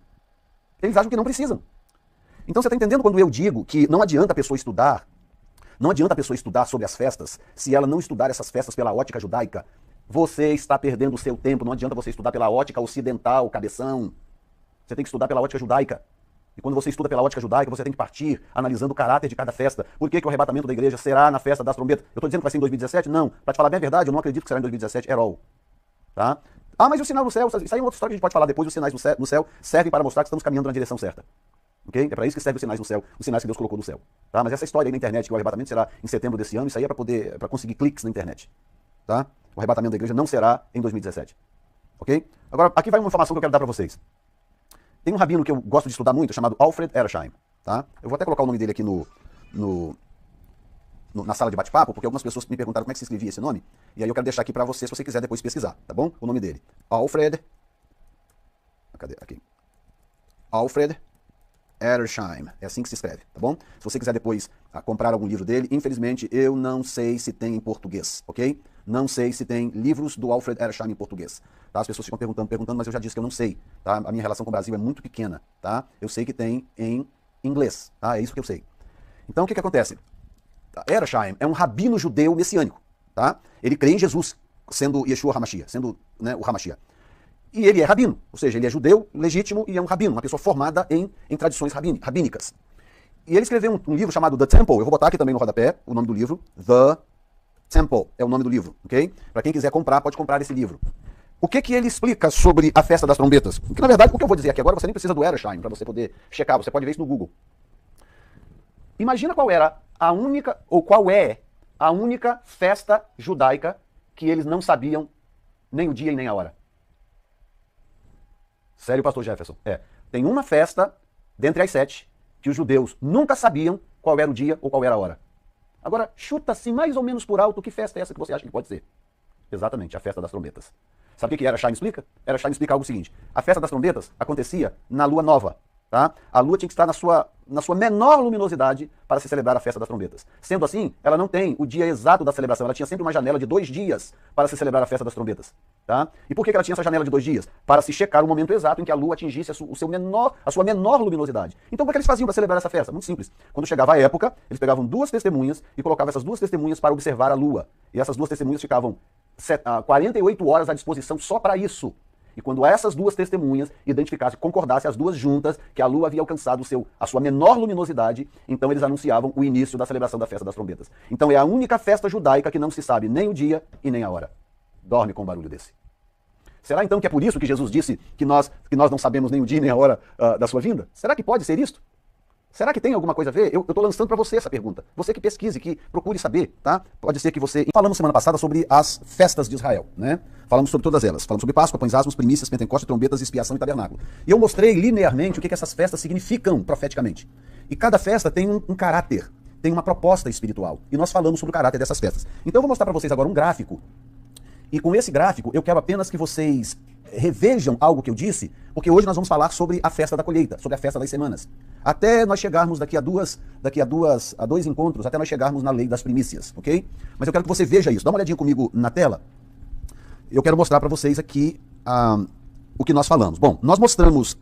Eles acham que não precisam. Então, você está entendendo quando eu digo que não adianta a pessoa estudar, sobre as festas, se ela não estudar essas festas pela ótica judaica? Você está perdendo o seu tempo, não adianta você estudar pela ótica ocidental, cabeção. Você tem que estudar pela ótica judaica. E quando você estuda pela ótica judaica, você tem que partir analisando o caráter de cada festa. Por que o arrebatamento da igreja será na festa das trombetas? Eu estou dizendo que vai ser em 2017? Não. Para te falar bem a verdade, eu não acredito que será em 2017 at all. Tá? Mas o sinal no céu, isso aí é uma outra história que a gente pode falar depois. Os sinais no céu servem para mostrar que estamos caminhando na direção certa. Okay? É para isso que servem os sinais no céu, os sinais que Deus colocou no céu. Tá? Mas essa história aí na internet, que o arrebatamento será em setembro desse ano, isso aí é para conseguir cliques na internet. Tá? O arrebatamento da igreja não será em 2017. Ok? Agora, aqui vai uma informação que eu quero dar para vocês. Tem um rabino que eu gosto de estudar muito, chamado Alfred Edersheim. Tá? Eu vou até colocar o nome dele aqui na sala de bate-papo, porque algumas pessoas me perguntaram como é que se escrevia esse nome, e aí eu quero deixar aqui para você, se você quiser depois pesquisar, tá bom? O nome dele. Alfred... Cadê? Aqui. Alfred Edersheim. É assim que se escreve, tá bom? Se você quiser depois comprar algum livro dele, infelizmente eu não sei se tem em português, ok? Não sei se tem livros do Alfred Edersheim em português. Tá? As pessoas ficam perguntando, mas eu já disse que eu não sei. Tá? A minha relação com o Brasil é muito pequena. Tá? Eu sei que tem em inglês. Tá? É isso que eu sei. Então, o que acontece? Edersheim é um rabino judeu messiânico, tá? Ele crê em Jesus, sendo Yeshua HaMashiach, sendo, né, o HaMashiach. E ele é rabino, ou seja, ele é judeu legítimo e é um rabino, uma pessoa formada em tradições rabínicas. E ele escreveu um livro chamado The Temple, eu vou botar aqui também no rodapé o nome do livro, The Temple é o nome do livro, ok? Para quem quiser comprar, pode comprar esse livro. O que ele explica sobre a festa das trombetas? Porque, na verdade, o que eu vou dizer aqui agora, você nem precisa do Edersheim para você poder checar, você pode ver isso no Google. Imagina qual era a única, ou qual é a única festa judaica que eles não sabiam nem o dia e nem a hora. Sério, pastor Jefferson? Tem uma festa, dentre as 7, que os judeus nunca sabiam qual era o dia ou qual era a hora. Agora, chuta-se mais ou menos por alto que festa é essa que você acha que pode ser. Exatamente, a festa das trombetas. Sabe o que Edersheim explica? Edersheim explica algo seguinte. A festa das trombetas acontecia na lua nova. Tá? A lua tinha que estar na sua menor luminosidade para se celebrar a festa das trombetas. Sendo assim, ela não tem o dia exato da celebração, ela tinha sempre uma janela de 2 dias para se celebrar a festa das trombetas. Tá? E por que ela tinha essa janela de 2 dias? Para se checar o momento exato em que a lua atingisse a sua menor luminosidade. Então como é que eles faziam para celebrar essa festa? Muito simples. Quando chegava a época, eles pegavam 2 testemunhas e colocavam essas 2 testemunhas para observar a lua. E essas 2 testemunhas ficavam 48 horas à disposição só para isso. E quando essas 2 testemunhas identificassem, concordassem as 2 juntas que a lua havia alcançado a sua menor luminosidade, então eles anunciavam o início da celebração da festa das trombetas. Então é a única festa judaica que não se sabe nem o dia e nem a hora. Dorme com um barulho desse. Será então que é por isso que Jesus disse que nós não sabemos nem o dia e nem a hora da sua vinda? Será que pode ser isto? Será que tem alguma coisa a ver? Eu estou lançando para você essa pergunta. Você que pesquise, que procure saber, tá? Pode ser que você... Falamos semana passada sobre as festas de Israel, né? Falamos sobre todas elas. Falamos sobre Páscoa, Pães Asmos, Primícias, Pentecostes, Trombetas, Expiação e Tabernáculo. E eu mostrei linearmente o que essas festas significam profeticamente. E cada festa tem um caráter, tem uma proposta espiritual. E nós falamos sobre o caráter dessas festas. Então eu vou mostrar para vocês agora um gráfico. E com esse gráfico, eu quero apenas que vocês revejam algo que eu disse, porque hoje nós vamos falar sobre a festa da colheita, sobre a festa das semanas. Até nós chegarmos daqui a dois encontros, até nós chegarmos na lei das primícias, ok? Mas eu quero que você veja isso. Dá uma olhadinha comigo na tela. Eu quero mostrar para vocês aqui o que nós falamos. Bom, nós mostramos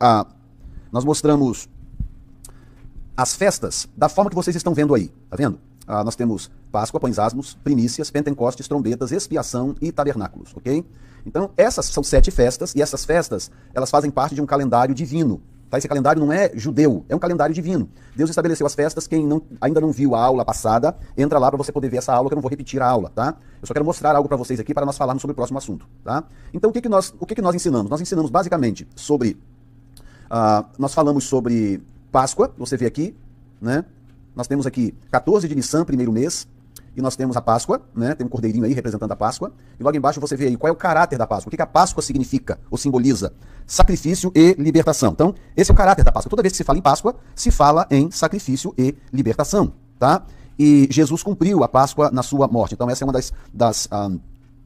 as festas da forma que vocês estão vendo aí, tá vendo? Nós temos Páscoa, Pães Asmos, Primícias, Pentecostes, Trombetas, Expiação e Tabernáculos, ok? Então, essas são 7 festas, e essas festas, elas fazem parte de um calendário divino. Tá? Esse calendário não é judeu, é um calendário divino. Deus estabeleceu as festas, quem ainda não viu a aula passada, entra lá para você poder ver essa aula, que eu não vou repetir a aula, tá? Eu só quero mostrar algo para vocês aqui, para nós falarmos sobre o próximo assunto, tá? Então, o que nós ensinamos? Nós ensinamos basicamente sobre... nós falamos sobre Páscoa, você vê aqui, né? Nós temos aqui 14 de Nissan, primeiro mês, e nós temos a Páscoa, né? Tem um cordeirinho aí representando a Páscoa. E logo embaixo você vê aí qual é o caráter da Páscoa. O que a Páscoa significa ou simboliza? Sacrifício e libertação. Então, esse é o caráter da Páscoa. Toda vez que se fala em Páscoa, se fala em sacrifício e libertação, tá? E Jesus cumpriu a Páscoa na sua morte. Então, essa é uma das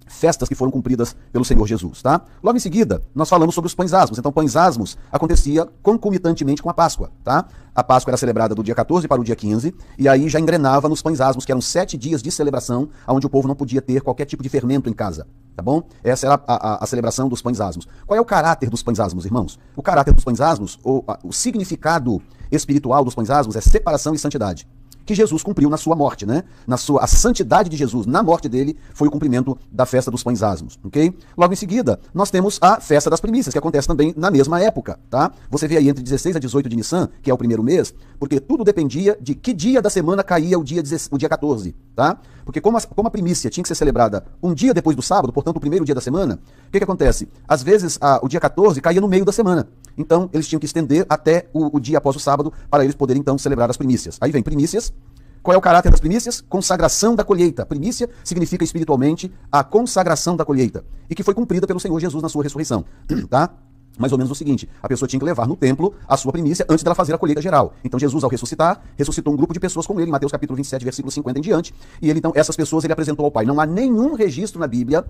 festas que foram cumpridas pelo Senhor Jesus, tá? Logo em seguida, nós falamos sobre os Pães Asmos. Então, Pães Asmos acontecia concomitantemente com a Páscoa, tá? A Páscoa era celebrada do dia 14 para o dia 15, e aí já engrenava nos Pães Asmos, que eram 7 dias de celebração, onde o povo não podia ter qualquer tipo de fermento em casa, tá bom? Essa era a celebração dos Pães Asmos. Qual é o caráter dos Pães Asmos, irmãos? O caráter dos Pães Asmos, o significado espiritual dos Pães Asmos é separação e santidade, que Jesus cumpriu na sua morte, né? A santidade de Jesus na morte dele foi o cumprimento da festa dos Pães Asmos, ok? Logo em seguida, nós temos a festa das primícias, que acontece também na mesma época, tá? Você vê aí entre 16 a 18 de Nissan, que é o primeiro mês, porque tudo dependia de que dia da semana caía o dia 14, tá? Porque como a primícia tinha que ser celebrada um dia depois do sábado, portanto o primeiro dia da semana, o que acontece? Às vezes o dia 14 caía no meio da semana, então eles tinham que estender até o dia após o sábado para eles poderem então celebrar as primícias. Aí vem primícias. Qual é o caráter das primícias? Consagração da colheita. Primícia significa espiritualmente a consagração da colheita, e que foi cumprida pelo Senhor Jesus na sua ressurreição, tá? Mais ou menos o seguinte, a pessoa tinha que levar no templo a sua primícia antes dela fazer a colheita geral. Então Jesus, ao ressuscitar, ressuscitou um grupo de pessoas com ele, em Mateus capítulo 27, versículo 50 em diante, e ele então, essas pessoas ele apresentou ao Pai. Não há nenhum registro na Bíblia,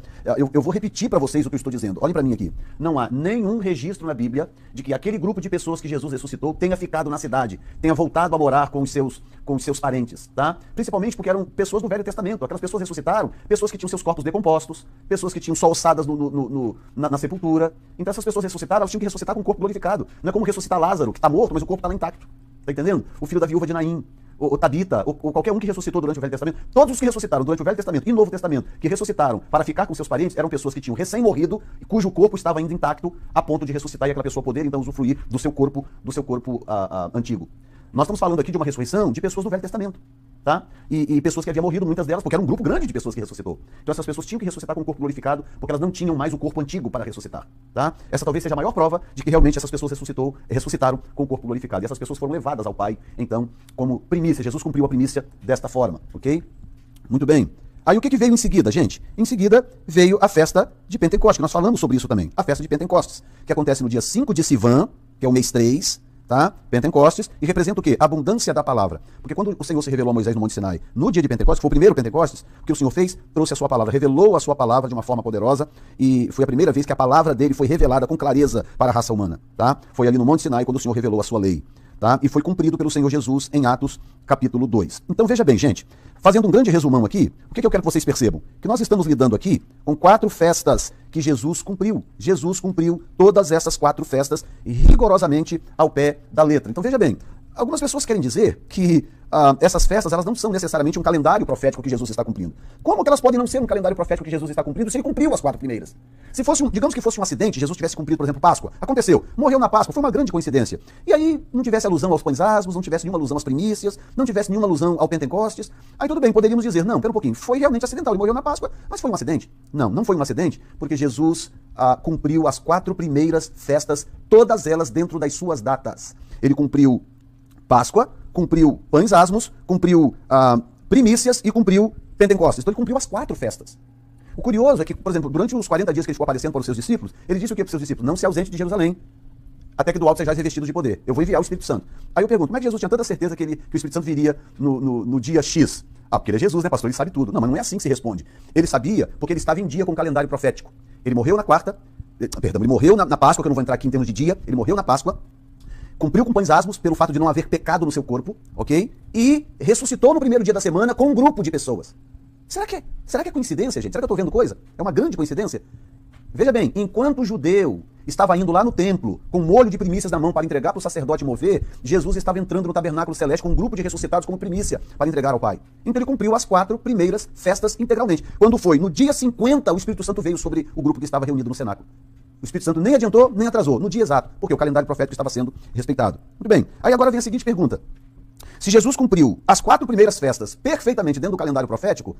eu vou repetir para vocês o que eu estou dizendo, olhem para mim aqui, não há nenhum registro na Bíblia de que aquele grupo de pessoas que Jesus ressuscitou tenha ficado na cidade, tenha voltado a morar com os seus parentes, tá? Principalmente porque eram pessoas do Velho Testamento, aquelas pessoas ressuscitaram, pessoas que tinham seus corpos decompostos, pessoas que tinham só ossadas na sepultura. Então essas pessoas ressuscitaram, elas tinham que ressuscitar com o corpo glorificado. Não é como ressuscitar Lázaro, que está morto, mas o corpo está lá intacto. Tá entendendo? O filho da viúva de Naim. ou Tabita, ou qualquer um que ressuscitou durante o Velho Testamento, todos os que ressuscitaram durante o Velho Testamento e Novo Testamento, que ressuscitaram para ficar com seus parentes, eram pessoas que tinham recém-morrido e cujo corpo estava ainda intacto a ponto de ressuscitar e aquela pessoa poder então usufruir do seu corpo antigo. Nós estamos falando aqui de uma ressurreição de pessoas do Velho Testamento. Tá? E pessoas que haviam morrido, muitas delas, porque era um grupo grande de pessoas que ressuscitou. Então essas pessoas tinham que ressuscitar com o corpo glorificado, porque elas não tinham mais o corpo antigo para ressuscitar. Tá? Essa talvez seja a maior prova de que realmente essas pessoas ressuscitaram com o corpo glorificado. E essas pessoas foram levadas ao Pai, então, como primícia. Jesus cumpriu a primícia desta forma, ok? Muito bem. Aí o que veio em seguida, gente? Em seguida veio a festa de Pentecostes, que nós falamos sobre isso também. A festa de Pentecostes, que acontece no dia 5 de Sivan, que é o mês 3, tá? Pentecostes, e representa o quê? A abundância da palavra. Porque quando o Senhor se revelou a Moisés no Monte Sinai, no dia de Pentecostes, foi o primeiro Pentecostes, o que o Senhor fez? Trouxe a sua palavra, revelou a sua palavra de uma forma poderosa, e foi a primeira vez que a palavra dele foi revelada com clareza para a raça humana, tá? Foi ali no Monte Sinai quando o Senhor revelou a sua lei, tá? E foi cumprido pelo Senhor Jesus em Atos capítulo 2. Então veja bem, gente, fazendo um grande resumão aqui, o que eu quero que vocês percebam? Que nós estamos lidando aqui com 4 festas que Jesus cumpriu. Jesus cumpriu todas essas 4 festas rigorosamente ao pé da letra. Então veja bem, algumas pessoas querem dizer que essas festas elas não são necessariamente um calendário profético que Jesus está cumprindo. Como que elas podem não ser um calendário profético que Jesus está cumprindo se ele cumpriu as 4 primeiras? Se fosse, digamos que fosse um acidente, Jesus tivesse cumprido, por exemplo, Páscoa. Aconteceu, morreu na Páscoa, foi uma grande coincidência. E aí não tivesse alusão aos pães asmos, não tivesse nenhuma alusão às primícias, não tivesse nenhuma alusão ao Pentecostes. Aí tudo bem, poderíamos dizer, não, pera um pouquinho, foi realmente acidental, ele morreu na Páscoa, mas foi um acidente. Não, não foi um acidente, porque Jesus cumpriu as 4 primeiras festas, todas elas dentro das suas datas. Ele cumpriu Páscoa, cumpriu pães asmos, cumpriu primícias e cumpriu Pentecostes. Então ele cumpriu as 4 festas. O curioso é que, por exemplo, durante os 40 dias que ele ficou aparecendo para os seus discípulos, ele disse o que para os seus discípulos? Não se ausente de Jerusalém, até que do alto sejais revestidos de poder. Eu vou enviar o Espírito Santo. Aí eu pergunto, como é que Jesus tinha tanta certeza que o Espírito Santo viria no dia X? Porque ele é Jesus, né, pastor? Ele sabe tudo. Não, mas não é assim que se responde. Ele sabia porque ele estava em dia com o calendário profético. Ele morreu na quarta, ele morreu na Páscoa, que eu não vou entrar aqui em termos de dia, ele morreu na Páscoa, cumpriu com pães asmos pelo fato de não haver pecado no seu corpo, ok? E ressuscitou no primeiro dia da semana com um grupo de pessoas. Será que é coincidência, gente? Será que eu estou vendo coisa? É uma grande coincidência? Veja bem, enquanto o judeu estava indo lá no templo com um molho de primícias na mão para entregar para o sacerdote mover, Jesus estava entrando no tabernáculo celeste com um grupo de ressuscitados como primícia para entregar ao Pai. Então ele cumpriu as 4 primeiras festas integralmente. Quando foi no dia 50, o Espírito Santo veio sobre o grupo que estava reunido no cenáculo. O Espírito Santo nem adiantou, nem atrasou, no dia exato, porque o calendário profético estava sendo respeitado. Muito bem, aí agora vem a seguinte pergunta. Se Jesus cumpriu as 4 primeiras festas perfeitamente dentro do calendário profético,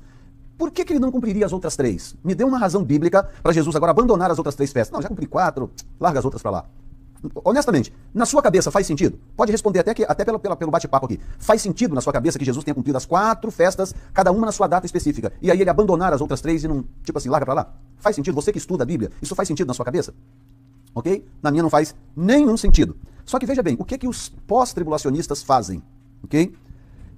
por que ele não cumpriria as outras 3? Me dê uma razão bíblica para Jesus agora abandonar as outras 3 festas. Não, já cumpri 4, larga as outras para lá. Honestamente, na sua cabeça faz sentido? Pode responder até pelo bate-papo aqui. Faz sentido na sua cabeça que Jesus tenha cumprido as 4 festas, cada uma na sua data específica, e aí ele abandonar as outras 3 e não, tipo assim, larga para lá? Faz sentido? Você que estuda a Bíblia, isso faz sentido na sua cabeça? Ok? Na minha não faz nenhum sentido. Só que veja bem, o que os pós-tribulacionistas fazem? Ok?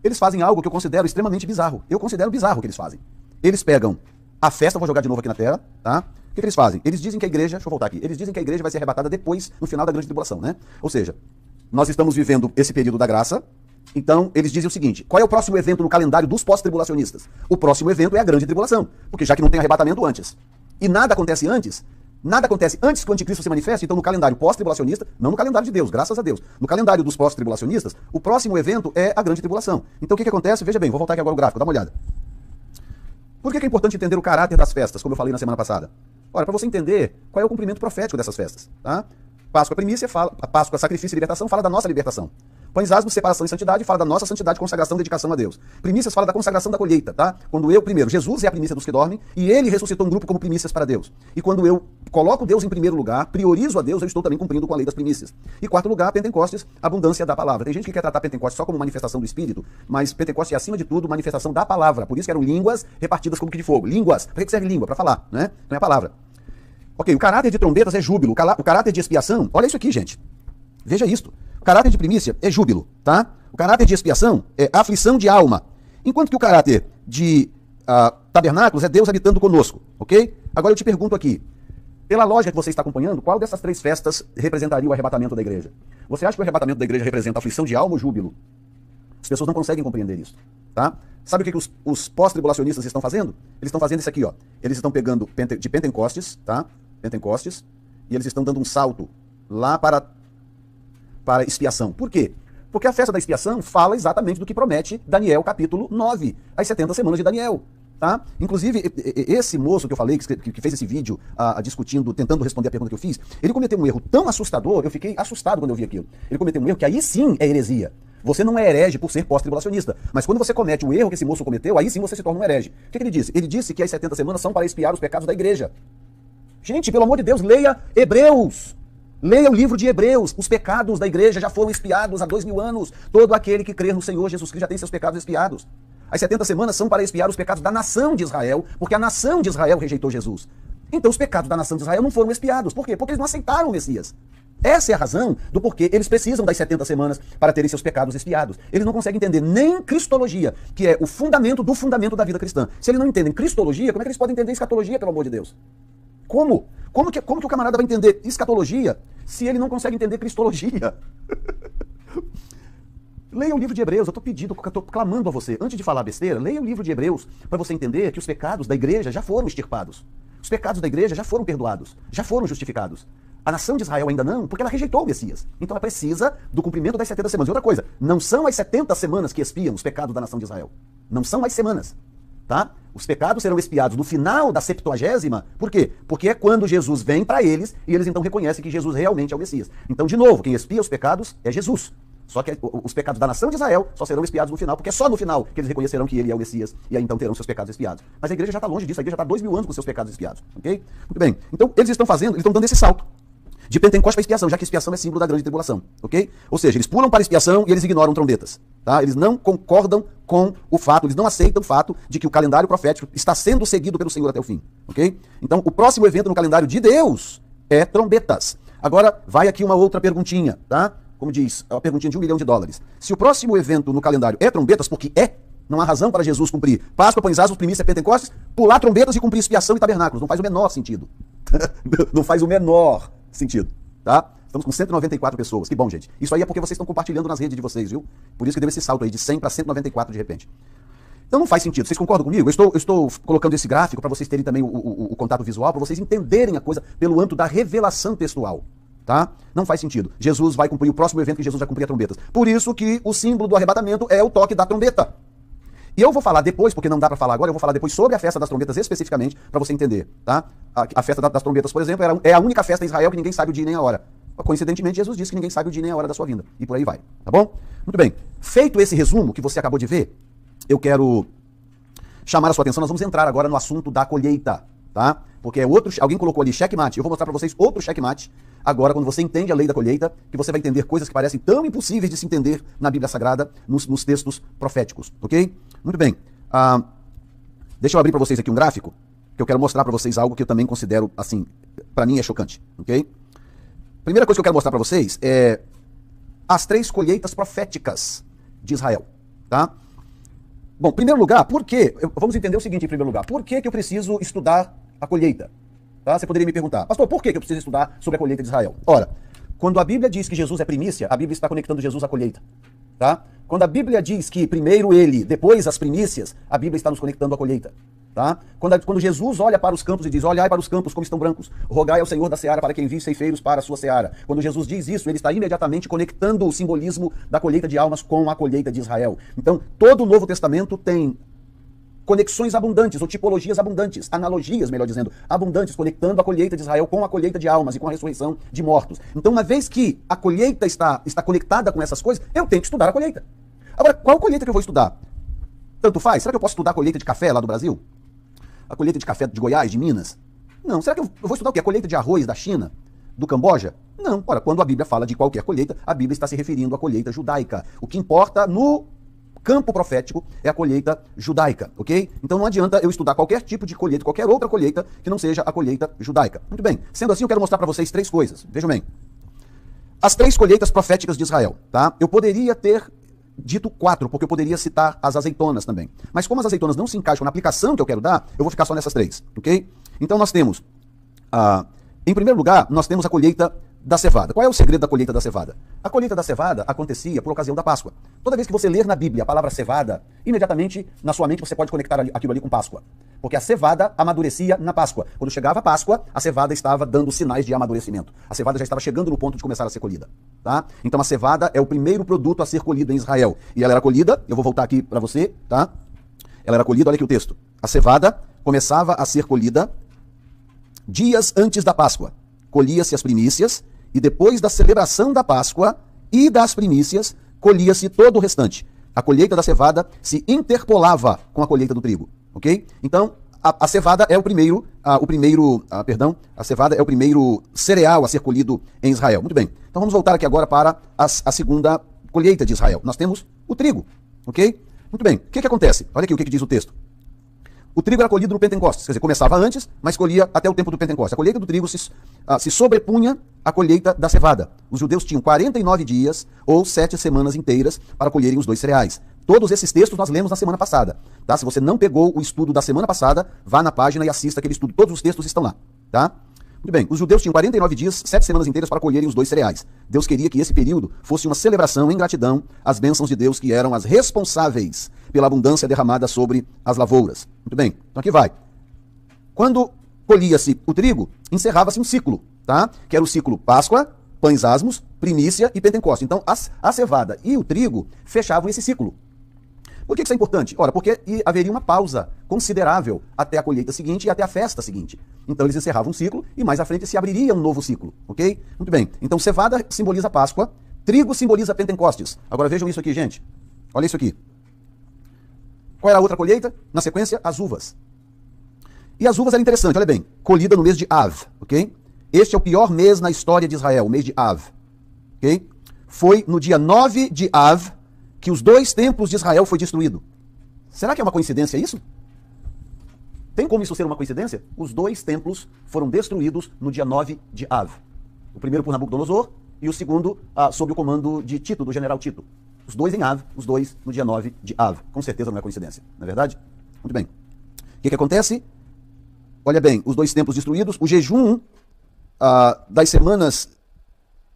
Eles fazem algo que eu considero extremamente bizarro. Eu considero bizarro o que eles fazem. Eles pegam a festa, vou jogar de novo aqui na tela, tá? O que eles fazem? Eles dizem que a igreja, deixa eu voltar aqui, eles dizem que a igreja vai ser arrebatada depois, no final da grande tribulação, né? Ou seja, nós estamos vivendo esse período da graça, então eles dizem o seguinte, qual é o próximo evento no calendário dos pós-tribulacionistas? O próximo evento é a grande tribulação, porque já que não tem arrebatamento antes, e nada acontece antes que o anticristo se manifeste, então no calendário pós-tribulacionista, não no calendário de Deus, graças a Deus, no calendário dos pós-tribulacionistas, o próximo evento é a grande tribulação. Então o que acontece? Veja bem, vou voltar aqui agora o gráfico, dá uma olhada. Por que é importante entender o caráter das festas, como eu falei na semana passada? Olha, para você entender qual é o cumprimento profético dessas festas, tá? Páscoa primícia, a Páscoa sacrifício e libertação fala da nossa libertação. Pães asmos, separação e santidade, fala da nossa santidade, consagração e dedicação a Deus. Primícias fala da consagração da colheita, tá? Quando Jesus é a primícia dos que dormem, e ele ressuscitou um grupo como primícias para Deus. E quando eu coloco Deus em primeiro lugar, priorizo a Deus, eu estou também cumprindo com a lei das primícias. E quarto lugar, Pentecostes, abundância da palavra. Tem gente que quer tratar Pentecostes só como manifestação do Espírito, mas Pentecostes é, acima de tudo, manifestação da palavra. Por isso que eram línguas repartidas como que de fogo. Línguas. Para que serve língua? Para falar, né? Não é a palavra. Ok, o caráter de trombetas é júbilo. O caráter de expiação, olha isso aqui, gente. Veja isto. O caráter de primícia é júbilo, tá? O caráter de expiação é aflição de alma. Enquanto que o caráter de tabernáculos é Deus habitando conosco, ok? Agora eu te pergunto aqui, pela lógica que você está acompanhando, qual dessas 3 festas representaria o arrebatamento da igreja? Você acha que o arrebatamento da igreja representa aflição de alma ou júbilo? As pessoas não conseguem compreender isso, tá? Sabe o que os pós-tribulacionistas estão fazendo? Eles estão fazendo isso aqui, ó. Eles estão pegando de Pentecostes, tá? Pentecostes, e eles estão dando um salto lá para expiação. Por quê? Porque a festa da expiação fala exatamente do que promete Daniel capítulo 9, as 70 semanas de Daniel. Tá? Inclusive, esse moço que eu falei, que fez esse vídeo discutindo, tentando responder a pergunta que eu fiz, ele cometeu um erro tão assustador, eu fiquei assustado quando eu vi aquilo. Ele cometeu um erro que aí sim é heresia. Você não é herege por ser pós-tribulacionista, mas quando você comete o erro que esse moço cometeu, aí sim você se torna um herege. O que ele disse? Ele disse que as 70 semanas são para expiar os pecados da igreja. Gente, pelo amor de Deus, leia Hebreus. Leia o livro de Hebreus. Os pecados da igreja já foram expiados há 2000 anos. Todo aquele que crer no Senhor Jesus Cristo já tem seus pecados expiados. As 70 semanas são para expiar os pecados da nação de Israel, porque a nação de Israel rejeitou Jesus. Então os pecados da nação de Israel não foram expiados. Por quê? Porque eles não aceitaram o Messias. Essa é a razão do porquê eles precisam das 70 semanas para terem seus pecados expiados. Eles não conseguem entender nem cristologia, que é o fundamento do fundamento da vida cristã. Se eles não entendem cristologia, como é que eles podem entender escatologia, pelo amor de Deus? Como? Como que o camarada vai entender escatologia se ele não consegue entender cristologia? Leia o livro de Hebreus, eu estou pedindo, eu estou clamando a você, antes de falar besteira, leia o livro de Hebreus para você entender que os pecados da igreja já foram extirpados. Os pecados da igreja já foram perdoados, já foram justificados. A nação de Israel ainda não, porque ela rejeitou o Messias. Então ela precisa do cumprimento das 70 semanas. E outra coisa, não são as 70 semanas que expiam os pecados da nação de Israel. Não são as semanas. Tá? Os pecados serão expiados no final da 70ª. Por quê? Porque é quando Jesus vem para eles e eles então reconhecem que Jesus realmente é o Messias. Então, de novo, quem expia os pecados é Jesus. Só que os pecados da nação de Israel só serão expiados no final, porque é só no final que eles reconhecerão que ele é o Messias e aí então terão seus pecados expiados. Mas a igreja já está longe disso, a igreja já está 2000 anos com seus pecados expiados, ok? Muito bem. Então eles estão dando esse salto de Pentecoste para expiação, já que expiação é símbolo da grande tribulação, ok? Ou seja, eles pulam para a expiação e eles ignoram trombetas, tá? Eles não concordam com o fato, eles não aceitam o fato de que o calendário profético está sendo seguido pelo Senhor até o fim, ok? Então o próximo evento no calendário de Deus é trombetas. Agora vai aqui uma outra perguntinha, tá? Como diz, a perguntinha de $1 milhão. Se o próximo evento no calendário é trombetas, porque não há razão para Jesus cumprir Páscoa, Pães Asmos, Primícia, Pentecostes, pular trombetas e cumprir expiação e tabernáculos. Não faz o menor sentido. Não faz o menor sentido, tá? Estamos com 194 pessoas. Que bom, gente. Isso aí é porque vocês estão compartilhando nas redes de vocês, viu? Por isso que deu esse salto aí de 100 para 194 de repente. Então não faz sentido. Vocês concordam comigo? Eu estou colocando esse gráfico para vocês terem também o contato visual, para vocês entenderem a coisa pelo âmbito da revelação textual. Tá? Não faz sentido. Jesus vai cumprir o próximo evento que Jesus vai cumprir a trombetas. Por isso que o símbolo do arrebatamento é o toque da trombeta. E eu vou falar depois, porque não dá para falar agora, eu vou falar depois sobre a festa das trombetas especificamente, para você entender, tá? A festa das trombetas, por exemplo, é a única festa em Israel que ninguém sabe o dia nem a hora. Coincidentemente, Jesus disse que ninguém sabe o dia nem a hora da sua vinda. E por aí vai, tá bom? Muito bem. Feito esse resumo que você acabou de ver, eu chamar a sua atenção, nós vamos entrar agora no assunto da colheita, tá? Porque alguém colocou ali checkmate, eu vou mostrar para vocês outro checkmate, agora quando você entende a lei da colheita, que você vai entender coisas que parecem tão impossíveis de se entender na Bíblia Sagrada, nos textos proféticos, ok? Muito bem. Deixa eu abrir para vocês aqui um gráfico, que eu quero mostrar para vocês algo que eu também considero, assim, para mim é chocante, ok? Primeira coisa que eu quero mostrar para vocês é as 3 colheitas proféticas de Israel, tá? Bom, em primeiro lugar, por quê? Vamos entender o seguinte em primeiro lugar. Por que eu preciso estudar a colheita? Tá? Você poderia me perguntar, pastor, por que eu preciso estudar sobre a colheita de Israel? Ora, quando a Bíblia diz que Jesus é primícia, a Bíblia está conectando Jesus à colheita. Tá? Quando a Bíblia diz que primeiro ele, depois as primícias, a Bíblia está nos conectando à colheita. Tá? Quando Jesus olha para os campos e diz, olhai para os campos como estão brancos, rogai ao Senhor da seara para que envie ceifeiros para a sua seara. Quando Jesus diz isso, ele está imediatamente conectando o simbolismo da colheita de almas com a colheita de Israel. Então, todo o Novo Testamento tem conexões abundantes, ou tipologias abundantes, analogias, melhor dizendo, abundantes, conectando a colheita de Israel com a colheita de almas e com a ressurreição de mortos. Então, uma vez que a colheita está conectada com essas coisas, eu tenho que estudar a colheita. Agora, qual colheita que eu vou estudar? Tanto faz? Será que eu posso estudar a colheita de café lá do Brasil? A colheita de café de Goiás, de Minas? Não. Será que eu vou estudar o quê? A colheita de arroz da China? Do Camboja? Não. Ora, quando a Bíblia fala de qualquer colheita, a Bíblia está se referindo à colheita judaica. O que importa no campo profético é a colheita judaica, ok? Então não adianta eu estudar qualquer tipo de colheita, qualquer outra colheita que não seja a colheita judaica. Muito bem. Sendo assim, eu quero mostrar para vocês 3 coisas. Vejam bem. As 3 colheitas proféticas de Israel, tá? Eu poderia ter dito 4, porque eu poderia citar as azeitonas também. Mas como as azeitonas não se encaixam na aplicação que eu quero dar, eu vou ficar só nessas 3, ok? Então nós temos, em primeiro lugar, nós temos a colheita da cevada. Qual é o segredo da colheita da cevada? A colheita da cevada acontecia por ocasião da Páscoa. Toda vez que você ler na Bíblia a palavra cevada, imediatamente na sua mente você pode conectar aquilo ali com Páscoa. Porque a cevada amadurecia na Páscoa. Quando chegava a Páscoa, a cevada estava dando sinais de amadurecimento. A cevada já estava chegando no ponto de começar a ser colhida. Tá? Então a cevada é o primeiro produto a ser colhido em Israel. E ela era colhida, eu vou voltar aqui para você, tá? Ela era colhida, olha aqui o texto. A cevada começava a ser colhida dias antes da Páscoa. Colhia-se as primícias, e depois da celebração da Páscoa e das primícias, colhia-se todo o restante. A colheita da cevada se interpolava com a colheita do trigo, ok? Então, a cevada é a cevada é o primeiro cereal a ser colhido em Israel. Muito bem. Então vamos voltar aqui agora para a segunda colheita de Israel. Nós temos o trigo, ok? Muito bem. O que acontece? Olha aqui o que diz o texto. O trigo era colhido no Pentecostes, quer dizer, começava antes, mas colhia até o tempo do Pentecostes. A colheita do trigo se sobrepunha à colheita da cevada. Os judeus tinham 49 dias ou 7 semanas inteiras para colherem os dois cereais. Todos esses textos nós lemos na semana passada. Tá? Se você não pegou o estudo da semana passada, vá na página e assista aquele estudo. Todos os textos estão lá. Tá? Muito bem, os judeus tinham 49 dias, 7 semanas inteiras para colherem os dois cereais. Deus queria que esse período fosse uma celebração em gratidão às bênçãos de Deus que eram as responsáveis pela abundância derramada sobre as lavouras. Muito bem, então aqui vai. Quando colhia-se o trigo, encerrava-se um ciclo, tá? Que era o ciclo Páscoa, pães asmos, primícia e Pentecostes. Então a cevada e o trigo fechavam esse ciclo. Por que isso é importante? Ora, porque haveria uma pausa considerável até a colheita seguinte e até a festa seguinte. Então eles encerravam um ciclo e mais à frente se abriria um novo ciclo, ok? Muito bem. Então cevada simboliza Páscoa, trigo simboliza Pentecostes. Agora vejam isso aqui, gente. Olha isso aqui. Qual era a outra colheita? Na sequência, as uvas. E as uvas era interessante, olha bem. Colhida no mês de Av, ok? Este é o pior mês na história de Israel, o mês de Av, ok? Foi no dia 9 de Av que os 2 templos de Israel foi destruído. Será que é uma coincidência isso? Tem como isso ser uma coincidência? Os 2 templos foram destruídos no dia 9 de Av. O primeiro por Nabucodonosor e o segundo sob o comando de Tito, do general Tito. Os 2 em Av, os 2 no dia 9 de Av. Com certeza não é coincidência, não é verdade? Muito bem. O que acontece? Olha bem, os 2 templos destruídos, o jejum das semanas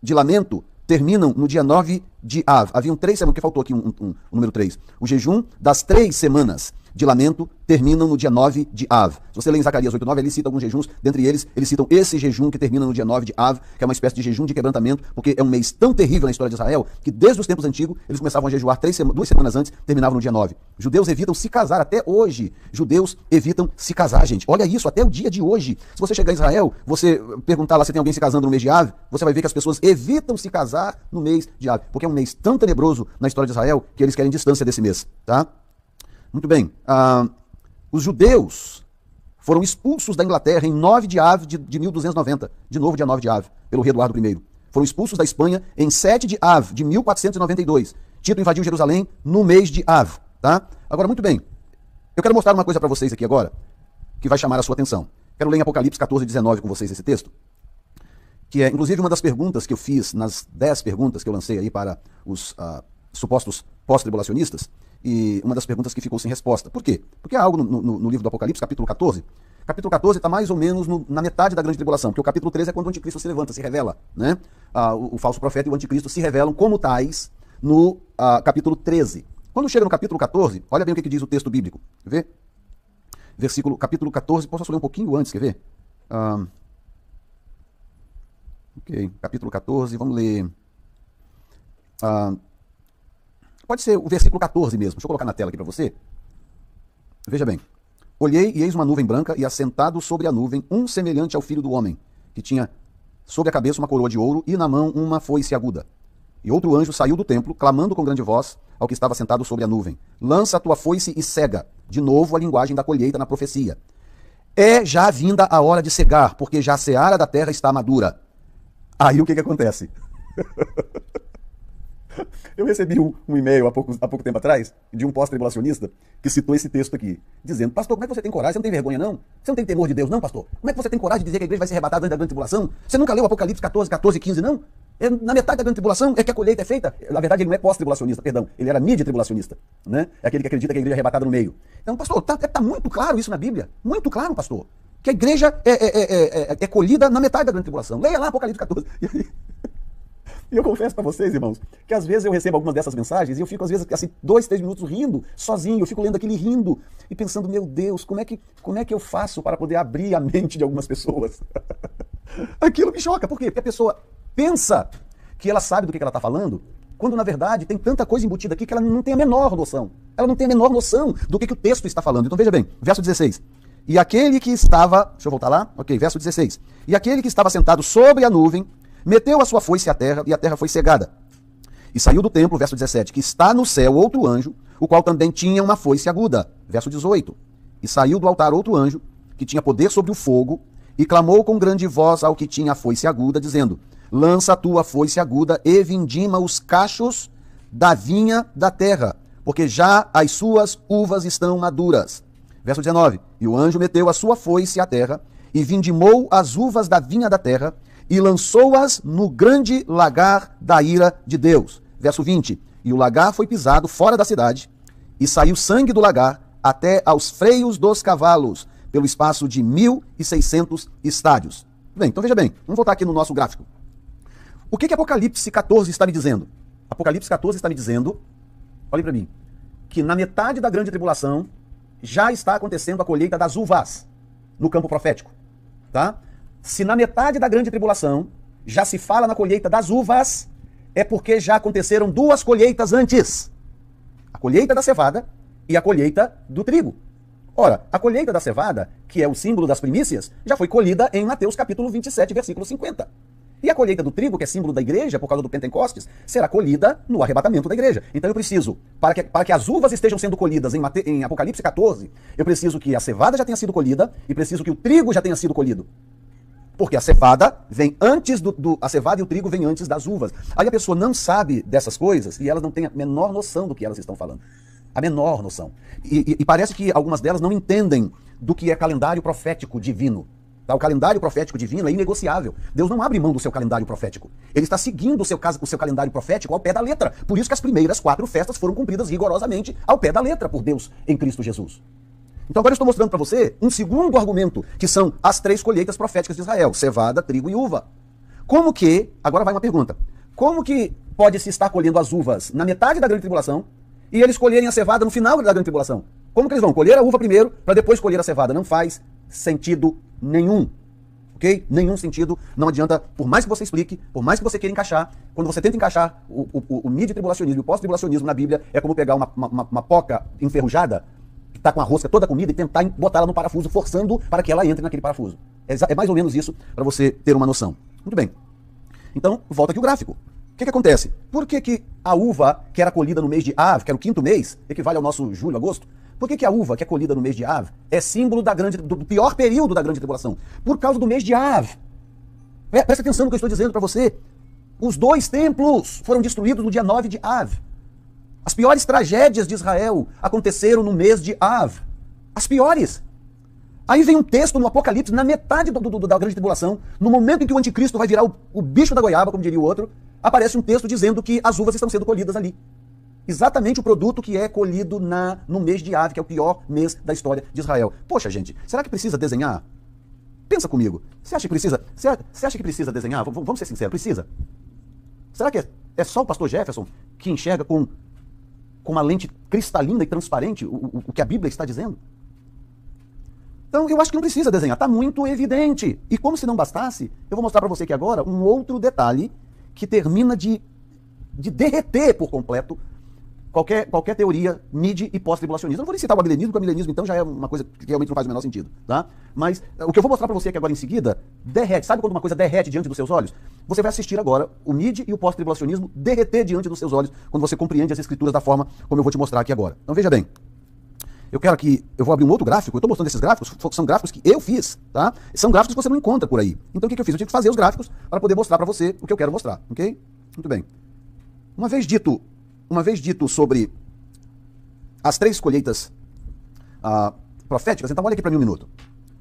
de lamento terminam no dia 9 de Av. Haviam 3 semanas, porque faltou aqui um número 3. O jejum das 3 semanas de lamento terminam no dia 9 de Av. Se você lê em Zacarias 8:9, ele cita alguns jejuns, dentre eles citam esse jejum que termina no dia 9 de Av, que é uma espécie de jejum de quebrantamento, porque é um mês tão terrível na história de Israel, que desde os tempos antigos, eles começavam a jejuar 2 semanas antes, terminavam no dia 9. Judeus evitam se casar, até hoje. Judeus evitam se casar, gente. Olha isso, até o dia de hoje. Se você chegar em Israel, você perguntar lá se tem alguém se casando no mês de Av, você vai ver que as pessoas evitam se casar no mês de Av, porque é um mês tão tenebroso na história de Israel, que eles querem distância desse mês, tá? Muito bem. Os judeus foram expulsos da Inglaterra em 9 de Av de 1290, de novo dia 9 de Av, pelo rei Eduardo I. Foram expulsos da Espanha em 7 de Av de 1492. Tito invadiu Jerusalém no mês de Av, tá? Agora, muito bem, eu quero mostrar uma coisa para vocês aqui agora, que vai chamar a sua atenção. Quero ler em Apocalipse 14:19 com vocês esse texto, que é, inclusive, uma das perguntas que eu fiz, nas 10 perguntas que eu lancei aí para os supostos pós-tribulacionistas, e uma das perguntas que ficou sem resposta. Por quê? Porque há algo no livro do Apocalipse, capítulo 14. Capítulo 14 está mais ou menos na metade da grande tribulação, porque o capítulo 13 é quando o anticristo se levanta, se revela, né? O falso profeta e o anticristo se revelam como tais no capítulo 13. Quando chega no capítulo 14, olha bem o que diz o texto bíblico. Quer ver? Capítulo 14, posso ler um pouquinho antes, quer ver? Ok, capítulo 14, vamos ler... Pode ser o versículo 14 mesmo. Deixa eu colocar na tela aqui para você. Veja bem. Olhei e eis uma nuvem branca e assentado sobre a nuvem um semelhante ao filho do homem, que tinha sobre a cabeça uma coroa de ouro e na mão uma foice aguda. E outro anjo saiu do templo, clamando com grande voz ao que estava sentado sobre a nuvem. Lança a tua foice e cega. De novo a linguagem da colheita na profecia. É já vinda a hora de cegar, porque já a seara da terra está madura. Aí o que acontece? Eu recebi um e-mail há pouco tempo atrás, de um pós-tribulacionista, que citou esse texto aqui, dizendo: pastor, como é que você tem coragem? Você não tem vergonha, não? Você não tem temor de Deus, não, pastor? Como é que você tem coragem de dizer que a igreja vai ser arrebatada antes da grande tribulação? Você nunca leu Apocalipse 14, 15, não? Na metade da grande tribulação é que a colheita é feita. Na verdade, ele não é pós-tribulacionista, perdão. Ele era midi-tribulacionista, né? É aquele que acredita que a igreja é arrebatada no meio. Então, pastor, tá muito claro isso na Bíblia. Muito claro, pastor. Que a igreja é colhida na metade da grande tribulação. Leia lá Apocalipse 14. E eu confesso para vocês, irmãos, que às vezes eu recebo algumas dessas mensagens e eu fico, às vezes, assim, 2, 3 minutos rindo, sozinho. Eu fico lendo aquilo e rindo e pensando, meu Deus, como é que eu faço para poder abrir a mente de algumas pessoas? Aquilo me choca. Por quê? Porque a pessoa pensa que ela sabe do que ela está falando, quando na verdade tem tanta coisa embutida aqui que ela não tem a menor noção. Ela não tem a menor noção do que o texto está falando. Então veja bem, verso 16. E aquele que estava... Deixa eu voltar lá? Ok, verso 16. E aquele que estava sentado sobre a nuvem meteu a sua foice à terra, e a terra foi cegada. E saiu do templo, verso 17, que está no céu outro anjo, o qual também tinha uma foice aguda. Verso 18. E saiu do altar outro anjo, que tinha poder sobre o fogo, e clamou com grande voz ao que tinha a foice aguda, dizendo: lança a tua foice aguda e vindima os cachos da vinha da terra, porque já as suas uvas estão maduras. Verso 19. E o anjo meteu a sua foice à terra, e vindimou as uvas da vinha da terra, e lançou-as no grande lagar da ira de Deus. Verso 20. E o lagar foi pisado fora da cidade, e saiu sangue do lagar até aos freios dos cavalos, pelo espaço de 1.600 estádios. Bem, então veja bem, vamos voltar aqui no nosso gráfico. O que Apocalipse 14 está me dizendo? Apocalipse 14 está me dizendo, olhem para mim, que na metade da grande tribulação já está acontecendo a colheita das uvas no campo profético, tá? Se na metade da grande tribulação já se fala na colheita das uvas, é porque já aconteceram duas colheitas antes. A colheita da cevada e a colheita do trigo. Ora, a colheita da cevada, que é o símbolo das primícias, já foi colhida em Mateus capítulo 27, versículo 50. E a colheita do trigo, que é símbolo da igreja, por causa do Pentecostes, será colhida no arrebatamento da igreja. Então eu preciso, para que as uvas estejam sendo colhidas em Apocalipse 14, eu preciso que a cevada já tenha sido colhida e preciso que o trigo já tenha sido colhido. Porque a cevada vem antes a cevada e o trigo vêm antes das uvas. Aí a pessoa não sabe dessas coisas e elas não têm a menor noção do que elas estão falando. A menor noção. E parece que algumas delas não entendem do que é calendário profético divino. Tá? O calendário profético divino é inegociável. Deus não abre mão do seu calendário profético. Ele está seguindo o seu calendário profético ao pé da letra. Por isso que as primeiras 4 festas foram cumpridas rigorosamente ao pé da letra por Deus em Cristo Jesus. Então agora eu estou mostrando para você um segundo argumento, que são as 3 colheitas proféticas de Israel: cevada, trigo e uva. Como que, agora vai uma pergunta, como que pode se estar colhendo as uvas na metade da grande tribulação e eles colherem a cevada no final da grande tribulação? Como que eles vão colher a uva primeiro para depois colher a cevada? Não faz sentido nenhum. Ok? Nenhum sentido. Não adianta, por mais que você explique, por mais que você queira encaixar, quando você tenta encaixar o mid-tribulacionismo e o pós-tribulacionismo na Bíblia, é como pegar uma poca enferrujada que está com a rosca toda comida e tentar botar ela no parafuso, forçando para que ela entre naquele parafuso. É mais ou menos isso para você ter uma noção. Muito bem. Então, volta aqui o gráfico. O que acontece? Por que a uva que era colhida no mês de Av, que era o 5º mês, equivale ao nosso julho, agosto, por que a uva que é colhida no mês de Av é símbolo do pior período da grande tribulação? Por causa do mês de Av. Presta atenção no que eu estou dizendo para você. Os 2 templos foram destruídos no dia 9 de Av. As piores tragédias de Israel aconteceram no mês de Av. As piores. Aí vem um texto no Apocalipse, na metade da grande tribulação, no momento em que o anticristo vai virar o bicho da goiaba, como diria o outro, aparece um texto dizendo que as uvas estão sendo colhidas ali. Exatamente o produto que é colhido no mês de Av, que é o pior mês da história de Israel. Poxa, gente, será que precisa desenhar? Pensa comigo. Você acha que precisa? Você acha que precisa desenhar? Vamos ser sinceros, precisa? Será que é só o pastor Jefferson que enxerga com uma lente cristalina e transparente o que a Bíblia está dizendo? Então, eu acho que não precisa desenhar, está muito evidente. E como se não bastasse, eu vou mostrar para você aqui agora um outro detalhe que termina de derreter por completo qualquer teoria mid e pós-tribulacionista. Eu não vou nem citar o amilenismo, porque o amilenismo então já é uma coisa que realmente não faz o menor sentido, tá? Mas o que eu vou mostrar para você aqui agora em seguida derrete. Sabe quando uma coisa derrete diante dos seus olhos? Você vai assistir agora o mid e o pós-tribulacionismo derreter diante dos seus olhos quando você compreende as escrituras da forma como eu vou te mostrar aqui agora. Então veja bem. Eu vou abrir um outro gráfico, eu estou mostrando esses gráficos, são gráficos que eu fiz, tá? São gráficos que você não encontra por aí. Então o que eu fiz? Eu tive que fazer os gráficos para poder mostrar para você o que eu quero mostrar, ok? Muito bem. Uma vez dito sobre as 3 colheitas proféticas, então olha aqui para mim um minuto.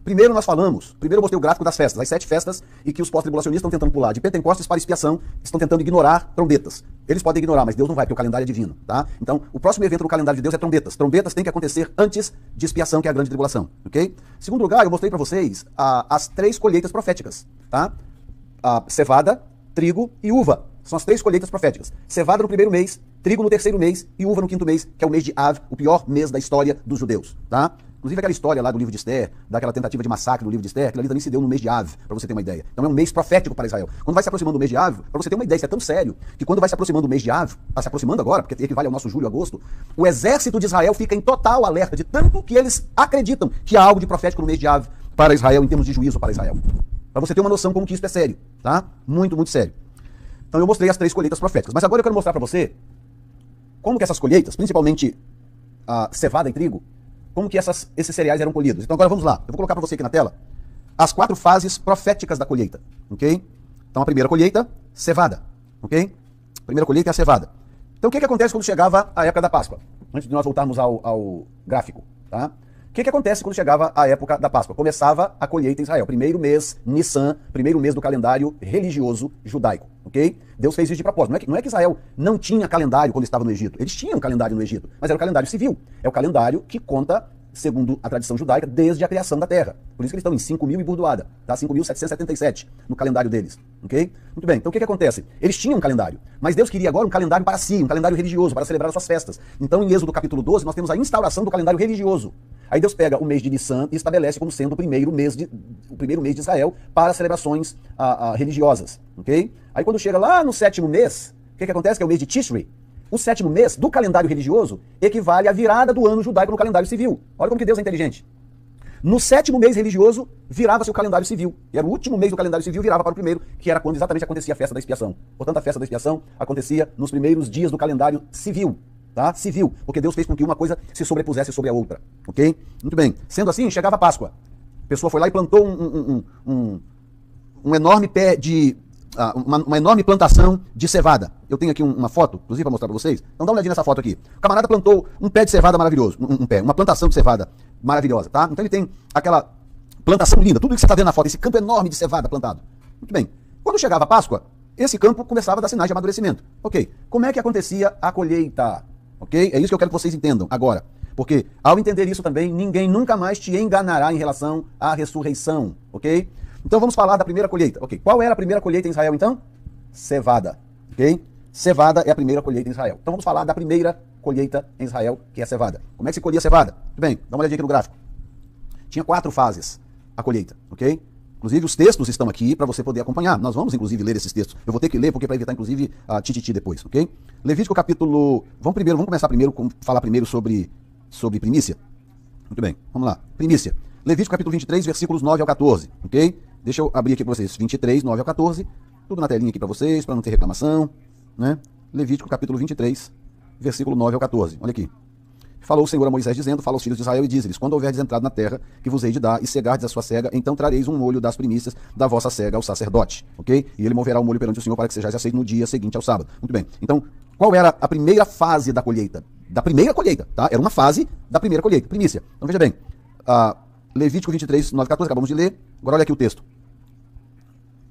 Primeiro eu mostrei o gráfico das festas, as 7 festas e que os pós-tribulacionistas estão tentando pular de Pentecostes para expiação, estão tentando ignorar trombetas. Eles podem ignorar, mas Deus não vai, porque o calendário é divino, tá? Então, o próximo evento no calendário de Deus é trombetas. Trombetas têm que acontecer antes de expiação, que é a grande tribulação, ok? Segundo lugar, eu mostrei para vocês as 3 colheitas proféticas, tá? Cevada, trigo e uva. São as 3 colheitas proféticas. Cevada no primeiro mês, trigo no terceiro mês e uva no quinto mês, que é o mês de Av, o pior mês da história dos judeus, tá? Inclusive aquela história lá do livro de Esther, daquela tentativa de massacre do livro de Esther, aquilo ali também se deu no mês de Av, para você ter uma ideia. Então é um mês profético para Israel. Quando vai se aproximando do mês de Av, para você ter uma ideia, isso é tão sério, que quando vai se aproximando do mês de Av, está se aproximando agora, porque equivale ao nosso julho e agosto, o exército de Israel fica em total alerta, de tanto que eles acreditam que há algo de profético no mês de Av para Israel, em termos de juízo para Israel. Para você ter uma noção como que isso é sério, tá? Muito, muito sério. Então eu mostrei as 3 colheitas proféticas, mas agora eu quero mostrar para você como que essas colheitas, principalmente a cevada e trigo, como que esses cereais eram colhidos. Então agora vamos lá, eu vou colocar para você aqui na tela as 4 fases proféticas da colheita, ok? Então a primeira colheita, cevada, ok? A primeira colheita é a cevada. Então o que acontece quando chegava a época da Páscoa? Antes de nós voltarmos ao gráfico, tá? O que acontece quando chegava a época da Páscoa? Começava a colheita em Israel. Primeiro mês, Nissan, primeiro mês do calendário religioso judaico, ok? Deus fez isso de propósito. Não é que Israel não tinha calendário quando estava no Egito. Eles tinham calendário no Egito, mas era o calendário civil. É o calendário que conta, segundo a tradição judaica, desde a criação da terra. Por isso que eles estão em 5.000 e burdoada, tá? 5.777 no calendário deles, ok? Muito bem, então o que acontece? Eles tinham um calendário, mas Deus queria agora um calendário para si, um calendário religioso, para celebrar as suas festas. Então em Êxodo capítulo 12 nós temos a instauração do calendário religioso. Aí Deus pega o mês de Nissan e estabelece como sendo o primeiro mês de Israel para celebrações religiosas, ok? Aí quando chega lá no 7º mês, o que acontece? Que é o mês de Tishri. O 7º mês do calendário religioso equivale à virada do ano judaico no calendário civil. Olha como que Deus é inteligente. No 7º mês religioso, virava-se o calendário civil. E era o último mês do calendário civil, virava para o primeiro, que era quando exatamente acontecia a festa da expiação. Portanto, a festa da expiação acontecia nos primeiros dias do calendário civil. Tá? Civil, porque Deus fez com que uma coisa se sobrepusesse sobre a outra. Ok? Muito bem. Sendo assim, chegava a Páscoa. A pessoa foi lá e plantou um enorme pé de... uma enorme plantação de cevada. Eu tenho aqui uma foto, inclusive, para mostrar para vocês. Então dá uma olhadinha nessa foto aqui. O camarada plantou um pé de cevada maravilhoso. Uma plantação de cevada maravilhosa, tá? Então ele tem aquela plantação linda, tudo que você está vendo na foto, esse campo enorme de cevada plantado. Muito bem. Quando chegava a Páscoa, esse campo começava a dar sinais de amadurecimento. Ok. Como é que acontecia a colheita? Ok? É isso que eu quero que vocês entendam agora. Porque, ao entender isso também, ninguém nunca mais te enganará em relação à ressurreição. Ok? Então vamos falar da primeira colheita. Ok, qual era a primeira colheita em Israel então? Cevada. Ok? Cevada é a primeira colheita em Israel. Então vamos falar da primeira colheita em Israel, que é a cevada. Como é que se colhia a cevada? Muito bem, dá uma olhadinha aqui no gráfico. Tinha 4 fases a colheita, ok? Inclusive os textos estão aqui para você poder acompanhar. Nós vamos inclusive ler esses textos. Eu vou ter que ler porque para evitar inclusive a tititi depois, ok? Levítico capítulo... Vamos começar primeiro, falar primeiro sobre primícia. Muito bem, vamos lá. Primícia. Levítico capítulo 23, versículos 9 ao 14, ok? Deixa eu abrir aqui para vocês, 23, 9 ao 14, tudo na telinha aqui para vocês, para não ter reclamação, né? Levítico capítulo 23, versículo 9 ao 14, olha aqui. Falou o Senhor a Moisés dizendo, fala aos filhos de Israel e diz-lhes, quando houverdes entrado na terra que vos hei de dar e cegardes a sua cega, então trareis um molho das primícias da vossa cega ao sacerdote, ok? E ele moverá o molho perante o Senhor para que sejais aceitos no dia seguinte ao sábado. Muito bem, então, qual era a primeira fase da colheita? Da primeira colheita, tá? Era uma fase da primeira colheita, primícia. Então veja bem, Levítico 23, 9 14, acabamos de ler. Agora olha aqui o texto.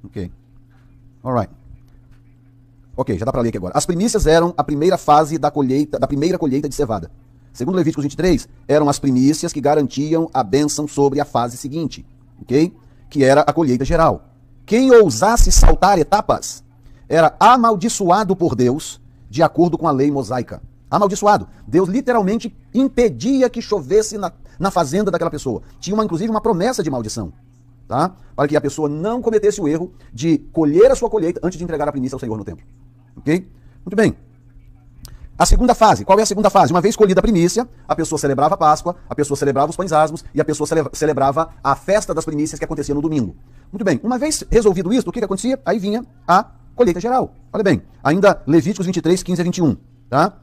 Ok. Alright. Ok, já dá para ler aqui agora. As primícias eram a primeira fase da primeira colheita de cevada. Segundo Levítico 23, eram as primícias que garantiam a bênção sobre a fase seguinte, ok? Que era a colheita geral. Quem ousasse saltar etapas era amaldiçoado por Deus, de acordo com a lei mosaica. Amaldiçoado. Deus literalmente impedia que chovesse na fazenda daquela pessoa. Tinha inclusive uma promessa de maldição, tá? Para que a pessoa não cometesse o erro de colher a sua colheita antes de entregar a primícia ao Senhor no templo. Ok? Muito bem. A segunda fase, qual é a segunda fase? Uma vez colhida a primícia, a pessoa celebrava a Páscoa, a pessoa celebrava os pães asmos e a pessoa celebrava a festa das primícias que acontecia no domingo. Muito bem, uma vez resolvido isso, o que acontecia? Aí vinha a colheita geral. Olha bem, ainda Levíticos 23, 15 a 21, tá?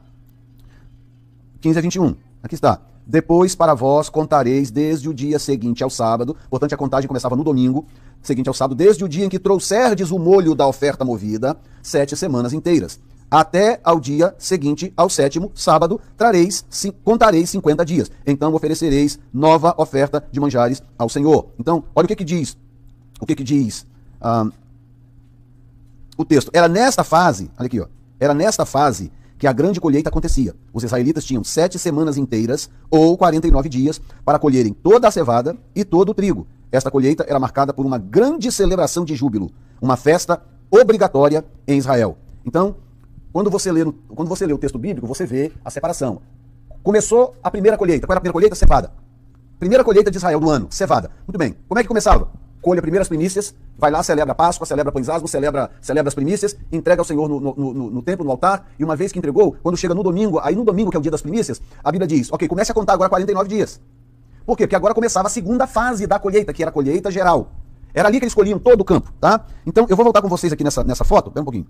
15 a 21, aqui está. Depois para vós contareis desde o dia seguinte ao sábado, portanto a contagem começava no domingo, seguinte ao sábado, desde o dia em que trouxerdes o molho da oferta movida, 7 semanas inteiras. Até ao dia seguinte, ao 7º sábado, contareis 50 dias. Então oferecereis nova oferta de manjares ao Senhor. Então, olha o que diz. O que diz o texto. Era nesta fase, olha aqui, ó, era nesta fase que a grande colheita acontecia. Os israelitas tinham 7 semanas inteiras, ou 49 dias, para colherem toda a cevada e todo o trigo. Esta colheita era marcada por uma grande celebração de júbilo, uma festa obrigatória em Israel. Então, quando você lê o texto bíblico, você vê a separação. Começou a primeira colheita. Qual era a primeira colheita? Cevada. Primeira colheita de Israel do ano, cevada. Muito bem. Como é que começava? Colhe as primeiras primícias, vai lá, celebra a Páscoa, celebra pães asmos, celebra as primícias, entrega ao Senhor no templo, no altar, e uma vez que entregou, quando chega no domingo, aí no domingo, que é o dia das primícias, a Bíblia diz, ok, comece a contar agora 49 dias. Por quê? Porque agora começava a segunda fase da colheita, que era a colheita geral. Era ali que eles colhiam todo o campo, tá? Então, eu vou voltar com vocês aqui nessa foto, espera um pouquinho.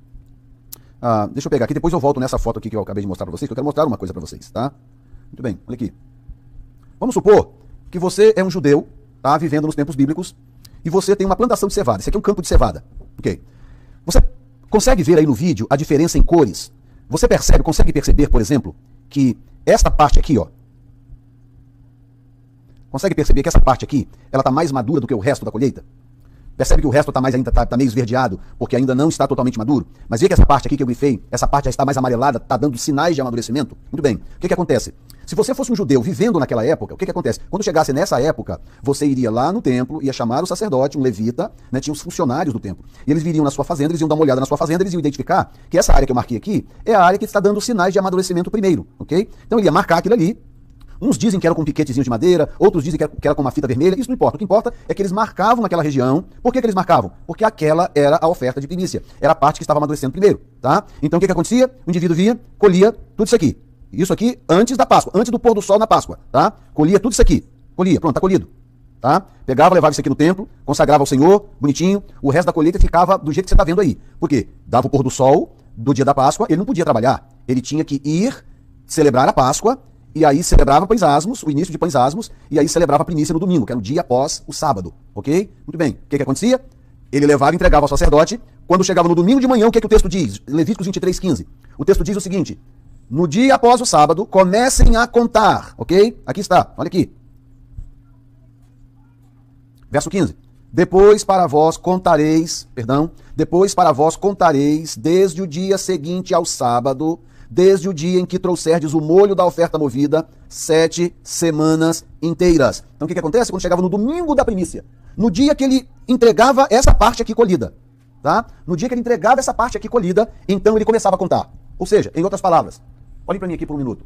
Deixa eu pegar aqui, depois eu volto nessa foto aqui que eu acabei de mostrar pra vocês, que eu quero mostrar uma coisa pra vocês, tá? Muito bem, olha aqui. Vamos supor que você é um judeu, tá? Vivendo nos tempos bíblicos, e você tem uma plantação de cevada. Esse aqui é um campo de cevada. Ok. Você consegue ver aí no vídeo a diferença em cores? Você consegue perceber, por exemplo, que esta parte aqui, ó. Consegue perceber que essa parte aqui, ela está mais madura do que o resto da colheita? Percebe que o resto tá meio esverdeado, porque ainda não está totalmente maduro? Mas vê que essa parte aqui que eu grifei, essa parte já está mais amarelada, está dando sinais de amadurecimento? Muito bem. O que acontece? Se você fosse um judeu vivendo naquela época, o que acontece? Quando chegasse nessa época, você iria lá no templo, ia chamar o sacerdote, um levita, né, tinha os funcionários do templo. E eles viriam na sua fazenda, eles iam dar uma olhada na sua fazenda, eles iam identificar que essa área que eu marquei aqui é a área que está dando sinais de amadurecimento primeiro, ok? Então ele ia marcar aquilo ali. Uns dizem que era com piquetezinho de madeira, outros dizem que era com uma fita vermelha, isso não importa. O que importa é que eles marcavam naquela região. Por que eles marcavam? Porque aquela era a oferta de primícia, era a parte que estava amadurecendo primeiro, tá? Então o que acontecia? O indivíduo via, colhia tudo isso aqui antes da Páscoa, antes do pôr do sol na Páscoa, tá? Colhia tudo isso aqui, colhia, pronto, tá colhido, tá? Pegava, levava isso aqui no templo, consagrava ao Senhor, bonitinho, o resto da colheita ficava do jeito que você tá vendo aí. Por quê? Dava o pôr do sol do dia da Páscoa, ele não podia trabalhar, ele tinha que ir celebrar a Páscoa, e aí celebrava pães asmos, o início de pães asmos, e aí celebrava a primícia no domingo, que era o dia após o sábado, ok? Muito bem. O que acontecia? Ele levava e entregava ao sacerdote. Quando chegava no domingo de manhã, o que o texto diz? Levíticos 23:15. O texto diz o seguinte: no dia após o sábado, comecem a contar, ok? Aqui está, olha aqui. Verso 15. Depois para vós contareis desde o dia seguinte ao sábado, desde o dia em que trouxerdes o molho da oferta movida, 7 semanas inteiras. Então o que acontece? Quando chegava no domingo da primícia, no dia que ele entregava essa parte aqui colhida, tá? No dia que ele entregava essa parte aqui colhida, então ele começava a contar. Ou seja, em outras palavras, olhem para mim aqui por um minuto.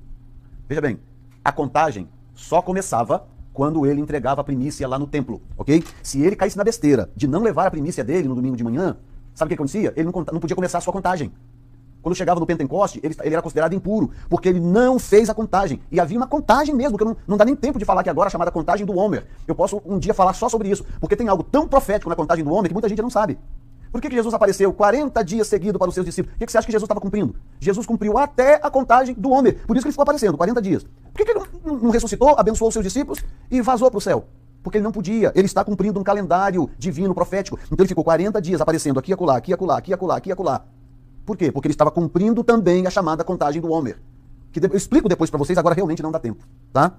Veja bem, a contagem só começava quando ele entregava a primícia lá no templo, ok? Se ele caísse na besteira de não levar a primícia dele no domingo de manhã, sabe o que acontecia? Ele não podia começar a sua contagem. Quando chegava no Pentecoste, ele era considerado impuro, porque ele não fez a contagem. E havia uma contagem mesmo, que não dá nem tempo de falar aqui agora, chamada contagem do Homer. Eu posso um dia falar só sobre isso, porque tem algo tão profético na contagem do Homer que muita gente não sabe. Por que Jesus apareceu 40 dias seguidos para os seus discípulos? O que você acha que Jesus estava cumprindo? Jesus cumpriu até a contagem do Homer. Por isso que ele ficou aparecendo, 40 dias. Por que ele não ressuscitou, abençoou os seus discípulos e vazou para o céu? Porque ele não podia. Ele está cumprindo um calendário divino, profético. Então ele ficou 40 dias aparecendo aqui, acolá, aqui, acolá, aqui, acolá, aqui, acolá. Por quê? Porque ele estava cumprindo também a chamada contagem do Homer. Que eu explico depois para vocês, agora realmente não dá tempo, tá?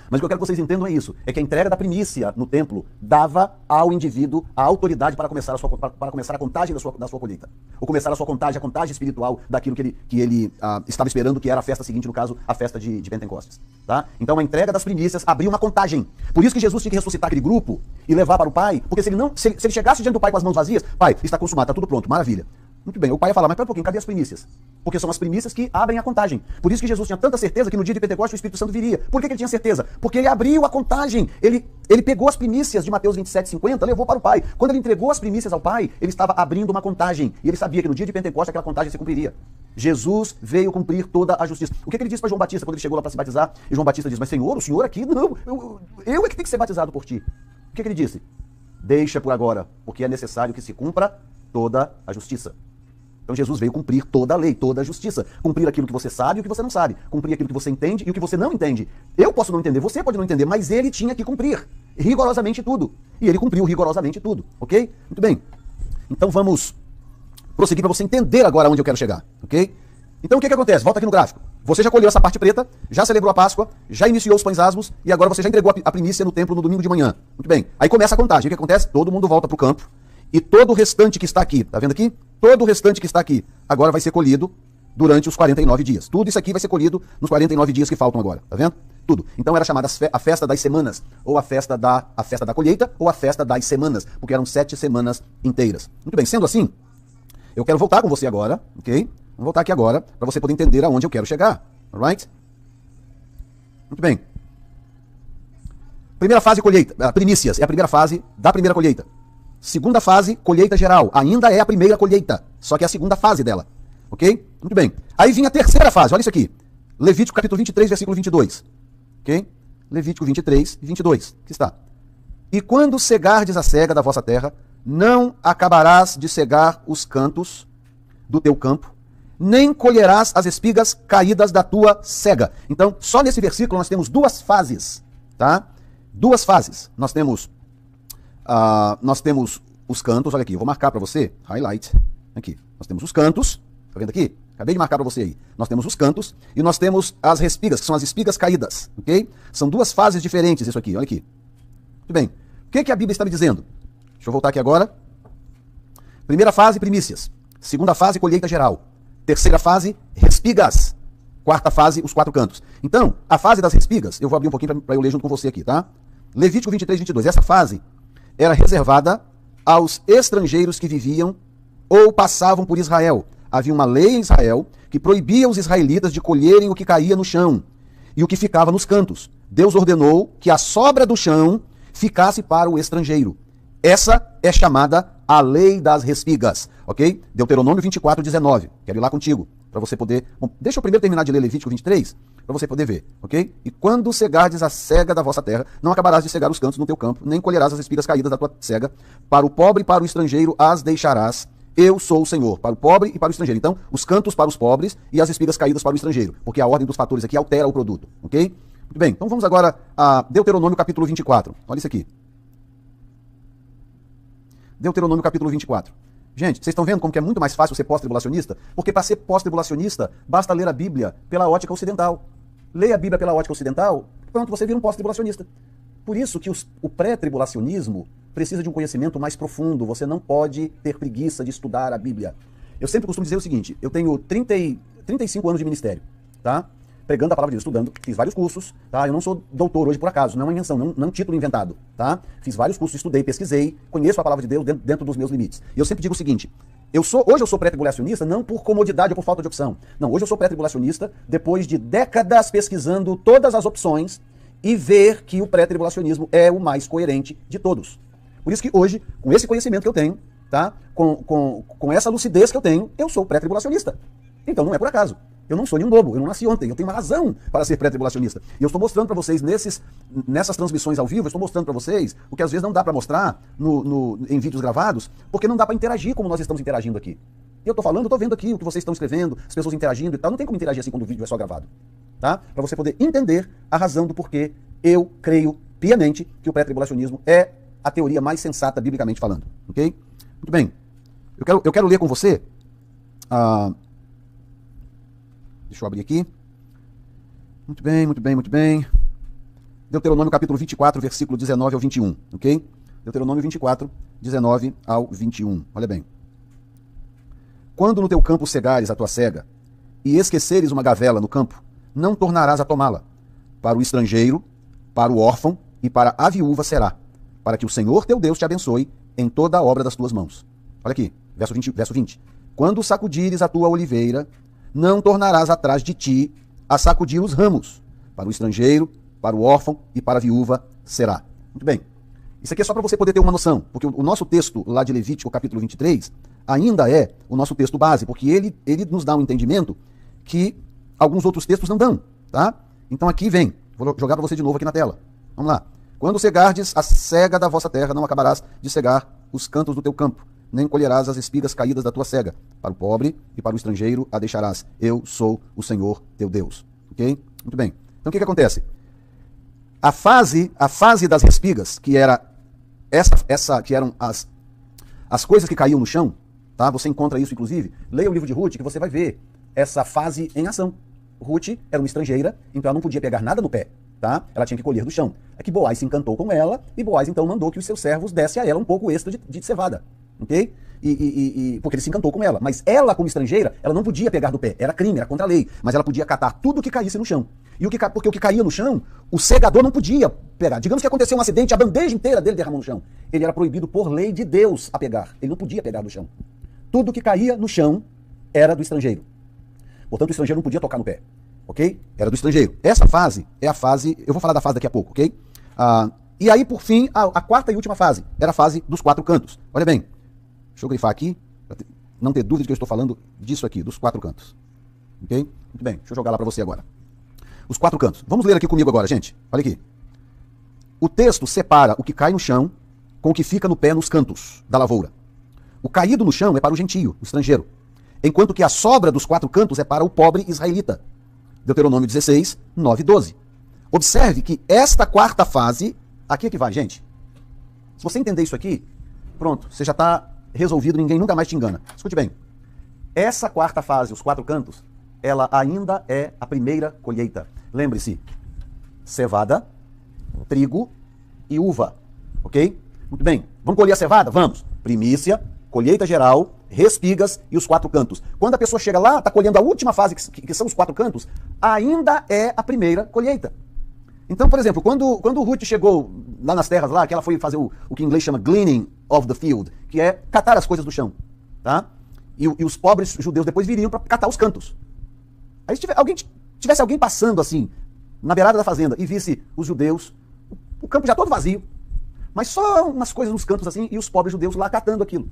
Mas o que eu quero que vocês entendam é isso, é que a entrega da primícia no templo dava ao indivíduo a autoridade para começar a contagem da sua colheita. Ou começar a contagem espiritual daquilo que ele estava esperando, que era a festa seguinte, no caso, a festa de Pentecostes. Tá? Então a entrega das primícias abriu uma contagem. Por isso que Jesus tinha que ressuscitar aquele grupo e levar para o Pai, porque se ele chegasse diante do Pai com as mãos vazias, Pai, está consumado, está tudo pronto, maravilha. Muito bem, o pai ia falar, mas pera um pouquinho, cadê as primícias? Porque são as primícias que abrem a contagem. Por isso que Jesus tinha tanta certeza que no dia de Pentecostes o Espírito Santo viria. Por que ele tinha certeza? Porque ele abriu a contagem. Ele pegou as primícias de Mateus 27:50, levou para o Pai. Quando ele entregou as primícias ao Pai, ele estava abrindo uma contagem. E ele sabia que no dia de Pentecostes aquela contagem se cumpriria. Jesus veio cumprir toda a justiça. O que ele disse para João Batista quando ele chegou lá para se batizar? E João Batista disse, mas Senhor, o Senhor aqui, não, eu é que tenho que ser batizado por ti. O que ele disse? Deixa por agora, porque é necessário que se cumpra toda a justiça. Então Jesus veio cumprir toda a lei, toda a justiça. Cumprir aquilo que você sabe e o que você não sabe. Cumprir aquilo que você entende e o que você não entende. Eu posso não entender, você pode não entender, mas ele tinha que cumprir rigorosamente tudo. E ele cumpriu rigorosamente tudo, ok? Muito bem. Então vamos prosseguir para você entender agora onde eu quero chegar, ok? Então o que acontece? Volta aqui no gráfico. Você já colheu essa parte preta, já celebrou a Páscoa, já iniciou os pães asmos e agora você já entregou a primícia no templo no domingo de manhã. Muito bem. Aí começa a contagem. O que acontece? Todo mundo volta para o campo. E todo o restante que está aqui, tá vendo aqui? Todo o restante que está aqui, agora vai ser colhido durante os 49 dias. Tudo isso aqui vai ser colhido nos 49 dias que faltam agora, tá vendo? Tudo. Então era chamada a festa das semanas, ou a festa da colheita, ou a festa das semanas, porque eram 7 semanas inteiras. Muito bem, sendo assim, Eu quero voltar com você agora, ok? Vamos voltar aqui agora, para você poder entender aonde eu quero chegar, alright? Muito bem. Primeira fase, colheita. Primícias, é a primeira fase da primeira colheita. Segunda fase, colheita geral. Ainda é a primeira colheita, só que é a segunda fase dela, ok? Muito bem. Aí vinha a terceira fase, olha isso aqui. Levítico capítulo 23, versículo 22, ok? Levítico 23, 22, aqui está. E quando cegardes a cega da vossa terra, não acabarás de cegar os cantos do teu campo, nem colherás as espigas caídas da tua cega. Então, só nesse versículo nós temos duas fases, tá? Duas fases. Nós temos os cantos, olha aqui, eu vou marcar para você, highlight, aqui. Nós temos os cantos, tá vendo aqui? Acabei de marcar para você aí. Nós temos os cantos e nós temos as respigas, que são as espigas caídas, ok? São duas fases diferentes isso aqui, olha aqui. Muito bem. O que a Bíblia está me dizendo? Deixa eu voltar aqui agora. Primeira fase, primícias. Segunda fase, colheita geral. Terceira fase, respigas. Quarta fase, os quatro cantos. Então, a fase das respigas, eu vou abrir um pouquinho para eu ler junto com você aqui, tá? Levítico 23, 22. Essa fase era reservada aos estrangeiros que viviam ou passavam por Israel. Havia uma lei em Israel que proibia os israelitas de colherem o que caía no chão e o que ficava nos cantos. Deus ordenou que a sobra do chão ficasse para o estrangeiro. Essa é chamada a lei das respigas, ok? Deuteronômio 24, 19. Quero ir lá contigo, para você poder... Bom, deixa eu primeiro terminar de ler Levítico 23, para você poder ver, ok? E quando cegardes a cega da vossa terra, não acabarás de cegar os cantos no teu campo, nem colherás as espigas caídas da tua cega. Para o pobre e para o estrangeiro as deixarás. Eu sou o Senhor, para o pobre e para o estrangeiro. Então, os cantos para os pobres e as espigas caídas para o estrangeiro, porque a ordem dos fatores aqui altera o produto, ok? Muito bem, então vamos agora a Deuteronômio capítulo 24. Olha isso aqui. Deuteronômio capítulo 24. Gente, vocês estão vendo como que é muito mais fácil ser pós-tribulacionista? Porque para ser pós-tribulacionista, basta ler a Bíblia pela ótica ocidental. Leia a Bíblia pela ótica ocidental, pronto, você vira um pós-tribulacionista. Por isso que o pré-tribulacionismo precisa de um conhecimento mais profundo. Você não pode ter preguiça de estudar a Bíblia. Eu sempre costumo dizer o seguinte, eu tenho 35 anos de ministério, tá? Pregando a palavra de Deus, estudando, fiz vários cursos, tá? Eu não sou doutor hoje por acaso, não é uma invenção, não é um título inventado, tá? Fiz vários cursos, estudei, pesquisei, conheço a palavra de Deus dentro dos meus limites. E eu sempre digo o seguinte, hoje eu sou pré-tribulacionista não por comodidade ou por falta de opção. Não, hoje eu sou pré-tribulacionista depois de décadas pesquisando todas as opções e ver que o pré-tribulacionismo é o mais coerente de todos. Por isso que hoje, com esse conhecimento que eu tenho, tá? Com essa lucidez que eu tenho, eu sou pré-tribulacionista. Então não é por acaso. Eu não sou nenhum bobo, eu não nasci ontem, eu tenho uma razão para ser pré-tribulacionista. E eu estou mostrando para vocês, nessas transmissões ao vivo, eu estou mostrando para vocês o que às vezes não dá para mostrar em vídeos gravados, porque não dá para interagir como nós estamos interagindo aqui. E eu estou falando, eu estou vendo aqui o que vocês estão escrevendo, as pessoas interagindo e tal, não tem como interagir assim quando o vídeo é só gravado. Tá? Para você poder entender a razão do porquê eu creio piamente que o pré-tribulacionismo é a teoria mais sensata, biblicamente falando. Ok? Muito bem. Eu quero ler com você... Deixa eu abrir aqui. Muito bem, muito bem, muito bem. Deuteronômio capítulo 24, versículo 19 ao 21, ok? Deuteronômio 24, 19 ao 21. Olha bem. Quando no teu campo cegares a tua cega, e esqueceres uma gavela no campo, não tornarás a tomá-la. Para o estrangeiro, para o órfão e para a viúva será, para que o Senhor teu Deus te abençoe em toda a obra das tuas mãos. Olha aqui, verso 20. Quando sacudires a tua oliveira, não tornarás atrás de ti a sacudir os ramos. Para o estrangeiro, para o órfão e para a viúva será. Muito bem. Isso aqui é só para você poder ter uma noção, porque o nosso texto lá de Levítico, capítulo 23, ainda é o nosso texto base, porque ele nos dá um entendimento que alguns outros textos não dão, tá? Então aqui vem, vou jogar para você de novo aqui na tela. Vamos lá. Quando cegardes a cega da vossa terra, não acabarás de cegar os cantos do teu campo, nem colherás as espigas caídas da tua cega. Para o pobre e para o estrangeiro a deixarás. Eu sou o Senhor teu Deus. Ok? Muito bem. Então o que acontece? A fase das respigas, que era que eram as coisas que caíam no chão, tá? Você encontra isso, inclusive. Leia o livro de Ruth, que você vai ver essa fase em ação. Ruth era uma estrangeira, então ela não podia pegar nada no pé, tá? Ela tinha que colher do chão. É que Boaz se encantou com ela, e Boaz então mandou que os seus servos dessem a ela um pouco extra de cevada. Ok? Porque ele se encantou com ela. Mas ela, como estrangeira, ela não podia pegar do pé. Era crime, era contra a lei. Mas ela podia catar tudo que caísse no chão. Porque o que caía no chão, o segador não podia pegar. Digamos que aconteceu um acidente, a bandeja inteira dele derramou no chão. Ele era proibido por lei de Deus a pegar. Ele não podia pegar do chão. Tudo que caía no chão era do estrangeiro. Portanto, o estrangeiro não podia tocar no pé, ok? Era do estrangeiro. Essa fase é a fase, eu vou falar da fase daqui a pouco, ok? E aí, por fim, a quarta e última fase era a fase dos 4 cantos. Olha bem, deixa eu grifar aqui, para não ter dúvida de que eu estou falando disso aqui, dos 4 cantos. Ok? Muito bem, deixa eu jogar lá para você agora. Os 4 cantos. Vamos ler aqui comigo agora, gente. Olha aqui. O texto separa o que cai no chão com o que fica no pé nos cantos da lavoura. O caído no chão é para o gentio, o estrangeiro, enquanto que a sobra dos 4 cantos é para o pobre israelita. Deuteronômio 16, 9 e 12. Observe que esta quarta fase, aqui é que vai, gente. Se você entender isso aqui, pronto, você já está resolvido, ninguém nunca mais te engana. Escute bem. Essa quarta fase, os 4 cantos, ela ainda é a primeira colheita. Lembre-se, cevada, trigo e uva, ok? Muito bem, vamos colher a cevada? Vamos. Primícia, colheita geral, respigas e os 4 cantos. Quando a pessoa chega lá, está colhendo a última fase, que são os 4 cantos, ainda é a primeira colheita. Então, por exemplo, quando Ruth chegou lá nas terras lá, que ela foi fazer o que em inglês chama gleaning of the field, que é catar as coisas do chão, tá? E os pobres judeus depois viriam para catar os cantos. Aí se tivesse alguém passando assim, na beirada da fazenda, e visse os judeus, o campo já todo vazio, mas só umas coisas nos cantos assim, e os pobres judeus lá catando aquilo.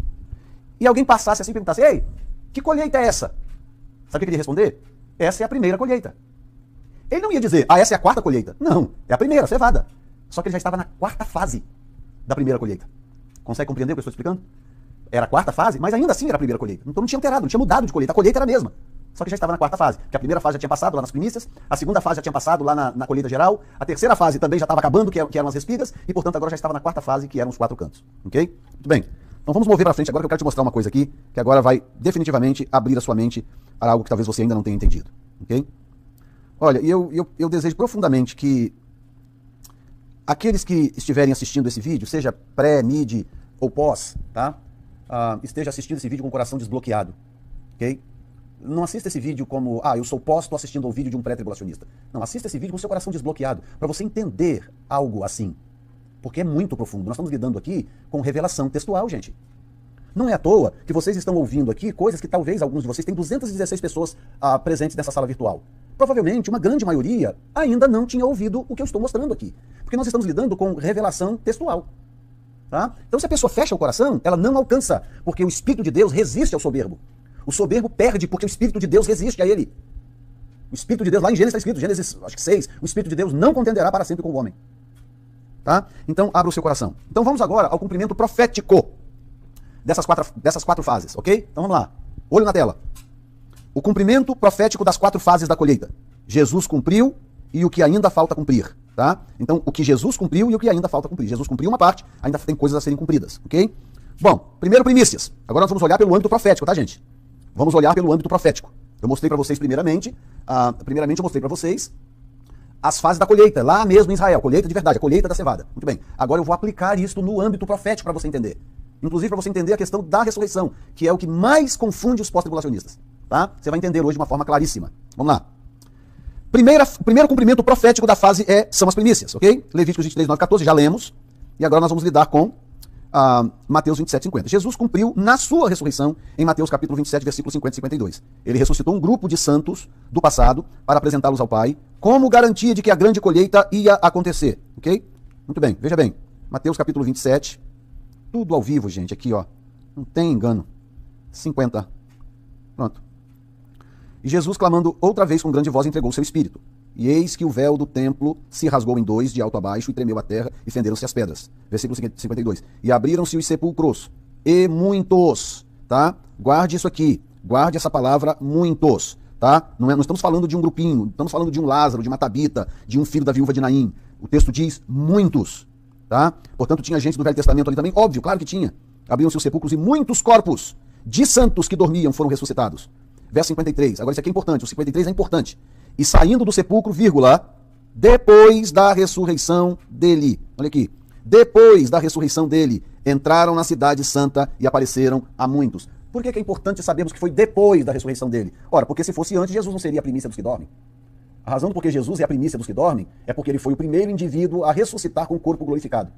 E alguém passasse assim e perguntasse, ei, que colheita é essa? Sabe o que ele ia responder? Essa é a primeira colheita. Ele não ia dizer, essa é a quarta colheita. Não, é a primeira, cevada. Só que ele já estava na quarta fase da primeira colheita. Consegue compreender o que eu estou explicando? Era a quarta fase, mas ainda assim era a primeira colheita. Então não tinha alterado, não tinha mudado de colheita. A colheita era a mesma. Só que já estava na quarta fase. Que a primeira fase já tinha passado lá nas primícias, a segunda fase já tinha passado lá na colheita geral, a terceira fase também já estava acabando, que eram as espigas, e portanto agora já estava na quarta fase, que eram os 4 cantos. Ok? Muito bem. Então vamos mover para frente agora, que eu quero te mostrar uma coisa aqui, que agora vai definitivamente abrir a sua mente para algo que talvez você ainda não tenha entendido. Ok? Olha, eu desejo profundamente que aqueles que estiverem assistindo esse vídeo, seja pré, mid ou pós, tá? Esteja assistindo esse vídeo com o coração desbloqueado, ok? Não assista esse vídeo como, eu sou pós, estou assistindo ao vídeo de um pré-tribulacionista. Não, assista esse vídeo com o seu coração desbloqueado, para você entender algo assim. Porque é muito profundo. Nós estamos lidando aqui com revelação textual, gente. Não é à toa que vocês estão ouvindo aqui coisas que talvez alguns de vocês, tem 216 pessoas presentes nessa sala virtual. Provavelmente, uma grande maioria ainda não tinha ouvido o que eu estou mostrando aqui. Porque nós estamos lidando com revelação textual. Tá? Então, se a pessoa fecha o coração, ela não alcança, porque o Espírito de Deus resiste ao soberbo. O soberbo perde porque o Espírito de Deus resiste a ele. O Espírito de Deus, lá em Gênesis está escrito, Gênesis acho que 6, o Espírito de Deus não contenderá para sempre com o homem. Tá? Então, abra o seu coração. Então, vamos agora ao cumprimento profético dessas quatro fases, ok? Então, vamos lá. Olho na tela. O cumprimento profético das 4 fases da colheita. Jesus cumpriu e o que ainda falta cumprir, tá? Então, o que Jesus cumpriu e o que ainda falta cumprir. Jesus cumpriu uma parte, ainda tem coisas a serem cumpridas, ok? Bom, primeiro primícias. Agora nós vamos olhar pelo âmbito profético, tá, gente? Vamos olhar pelo âmbito profético. Eu mostrei para vocês primeiramente eu mostrei para vocês as fases da colheita, lá mesmo em Israel, colheita de verdade, a colheita da cevada. Muito bem. Agora eu vou aplicar isso no âmbito profético para você entender. Inclusive para você entender a questão da ressurreição, que é o que mais confunde os pós-tribulacionistas. Tá? Você vai entender hoje de uma forma claríssima. Vamos lá. Primeiro cumprimento profético da fase são as primícias, ok? Levíticos 23, 9, 14, já lemos. E agora nós vamos lidar com Mateus 27, 50. Jesus cumpriu na sua ressurreição em Mateus capítulo 27, versículos 50 e 52. Ele ressuscitou um grupo de santos do passado para apresentá-los ao Pai como garantia de que a grande colheita ia acontecer, ok? Muito bem, veja bem. Mateus capítulo 27, tudo ao vivo, gente, aqui, ó. Não tem engano. 50. Pronto. E Jesus, clamando outra vez com grande voz, entregou o seu espírito. E eis que o véu do templo se rasgou em 2, de alto a baixo, e tremeu a terra, e fenderam-se as pedras. Versículo 52. E abriram-se os sepulcros, e muitos, tá? Guarde isso aqui, guarde essa palavra, muitos, tá? Não estamos falando de um grupinho, estamos falando de um Lázaro, de uma Tabita, de um filho da viúva de Naim. O texto diz muitos, tá? Portanto, tinha gente do Velho Testamento ali também, óbvio, claro que tinha. Abriram-se os sepulcros, e muitos corpos de santos que dormiam foram ressuscitados. Verso 53, agora isso aqui é importante, o 53 é importante. E saindo do sepulcro, vírgula, depois da ressurreição dele. Olha aqui. Depois da ressurreição dele, entraram na cidade santa e apareceram a muitos. Por que é importante sabermos que foi depois da ressurreição dele? Ora, porque se fosse antes, Jesus não seria a primícia dos que dormem. A razão do porquê Jesus é a primícia dos que dormem é porque ele foi o primeiro indivíduo a ressuscitar com o corpo glorificado.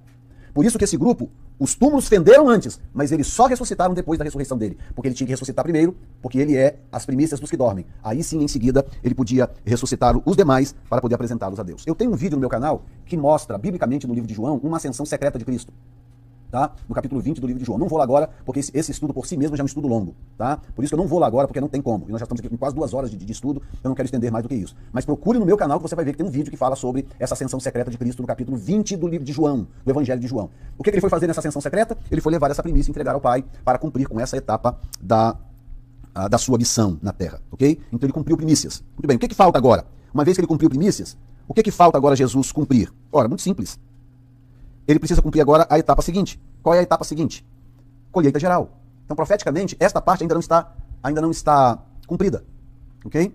Por isso que esse grupo, os túmulos fenderam antes, mas eles só ressuscitaram depois da ressurreição dele. Porque ele tinha que ressuscitar primeiro, porque ele é as primícias dos que dormem. Aí sim, em seguida, ele podia ressuscitar os demais para poder apresentá-los a Deus. Eu tenho um vídeo no meu canal que mostra, biblicamente, no livro de João, uma ascensão secreta de Cristo. Tá? No capítulo 20 do livro de João. Não vou lá agora, porque esse estudo por si mesmo já é um estudo longo. Tá? Por isso que eu não vou lá agora, porque não tem como. E nós já estamos aqui com quase 2 horas de estudo, eu não quero estender mais do que isso. Mas procure no meu canal que você vai ver que tem um vídeo que fala sobre essa ascensão secreta de Cristo no capítulo 20 do livro de João, do Evangelho de João. O que ele foi fazer nessa ascensão secreta? Ele foi levar essa primícia e entregar ao Pai para cumprir com essa etapa da sua missão na Terra. Ok? Então ele cumpriu primícias. Muito bem, o que falta agora? Uma vez que ele cumpriu primícias, o que falta agora Jesus cumprir? Ora, muito simples. Ele precisa cumprir agora a etapa seguinte. Qual é a etapa seguinte? Colheita geral. Então, profeticamente, esta parte ainda não está cumprida. Ok?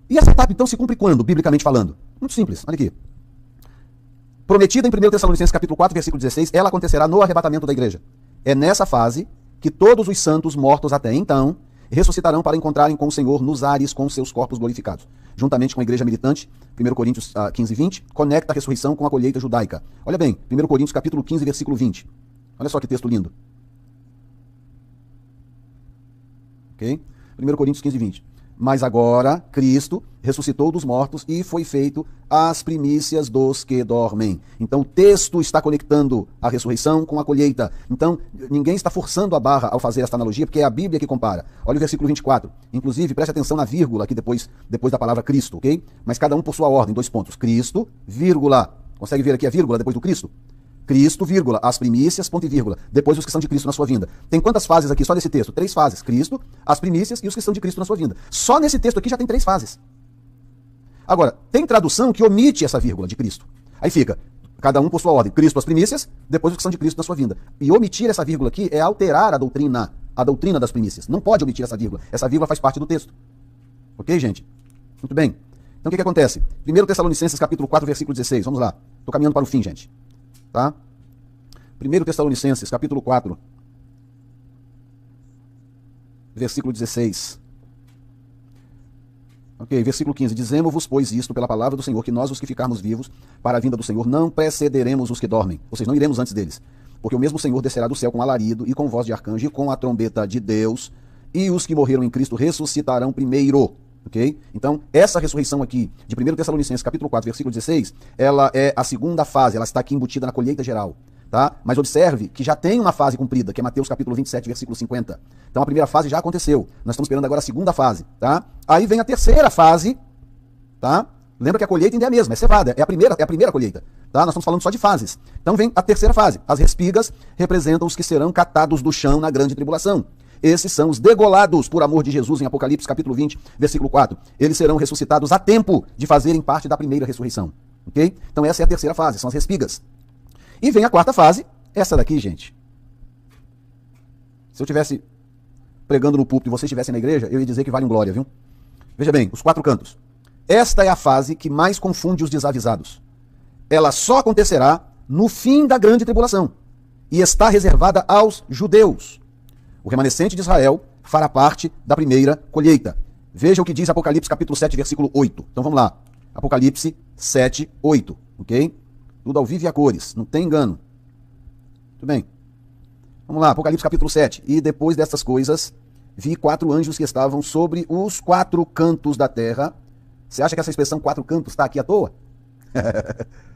E essa etapa, então, se cumpre quando, biblicamente falando? Muito simples. Olha aqui. Prometida em 1 Tessalonicenses capítulo 4, versículo 16, ela acontecerá no arrebatamento da igreja. É nessa fase que todos os santos mortos até então ressuscitarão para encontrarem com o Senhor nos ares com seus corpos glorificados. Juntamente com a igreja militante, 1 Coríntios 15, 20, conecta a ressurreição com a colheita judaica. Olha bem, 1 Coríntios capítulo 15, versículo 20. Olha só que texto lindo. Ok? 1 Coríntios 15, 20. Mas agora Cristo ressuscitou dos mortos e foi feito as primícias dos que dormem. Então o texto está conectando a ressurreição com a colheita. Então ninguém está forçando a barra ao fazer esta analogia, porque é a Bíblia que compara. Olha o versículo 24. Inclusive, preste atenção na vírgula aqui depois da palavra Cristo, ok? Mas cada um por sua ordem, 2 pontos. Cristo, vírgula. Consegue ver aqui a vírgula depois do Cristo? Cristo, vírgula, as primícias, ponto e vírgula. Depois os que são de Cristo na sua vinda. Tem quantas fases aqui só nesse texto? 3 fases. Cristo, as primícias e os que são de Cristo na sua vinda. Só nesse texto aqui já tem 3 fases. Agora, tem tradução que omite essa vírgula de Cristo. Aí fica, cada um por sua ordem. Cristo, as primícias, depois os que são de Cristo na sua vinda. E omitir essa vírgula aqui é alterar a doutrina das primícias. Não pode omitir essa vírgula. Essa vírgula faz parte do texto. Ok, gente? Muito bem. Então o que acontece? 1 Tessalonicenses capítulo 4, versículo 16. Vamos lá. Estou caminhando para o fim, gente. Tá? 1 Tessalonicenses, capítulo 4, versículo 16. Ok, versículo 15. Dizemos-vos, pois, isto pela palavra do Senhor, que nós, os que ficarmos vivos, para a vinda do Senhor, não precederemos os que dormem. Ou seja, não iremos antes deles. Porque o mesmo Senhor descerá do céu com alarido e com voz de arcanjo e com a trombeta de Deus, e os que morreram em Cristo ressuscitarão primeiro. Ok? Então, essa ressurreição aqui, de 1 Tessalonicenses, capítulo 4, versículo 16, ela é a segunda fase, ela está aqui embutida na colheita geral. Tá? Mas observe que já tem uma fase cumprida, que é Mateus capítulo 27, versículo 50. Então a primeira fase já aconteceu. Nós estamos esperando agora a segunda fase. Tá? Aí vem a terceira fase. Tá? Lembra que a colheita ainda é a mesma, é cevada, é a primeira colheita. Tá? Nós estamos falando só de fases. Então vem a terceira fase. As respigas representam os que serão catados do chão na grande tribulação. Esses são os degolados por amor de Jesus em Apocalipse capítulo 20, versículo 4. Eles serão ressuscitados a tempo de fazerem parte da primeira ressurreição. Ok? Então essa é a terceira fase, são as respigas. E vem a quarta fase, essa daqui, gente. Se eu estivesse pregando no púlpito e vocês estivessem na igreja, eu ia dizer que vale um glória, viu? Veja bem, os 4 cantos. Esta é a fase que mais confunde os desavisados. Ela só acontecerá no fim da grande tribulação e está reservada aos judeus. O remanescente de Israel fará parte da primeira colheita. Veja o que diz Apocalipse capítulo 7, versículo 8. Então vamos lá. Apocalipse 7, 8. Ok? Tudo ao vivo e a cores. Não tem engano. Tudo bem. Vamos lá. Apocalipse capítulo 7. E depois dessas coisas, vi 4 anjos que estavam sobre os 4 cantos da terra. Você acha que essa expressão 4 cantos está aqui à toa?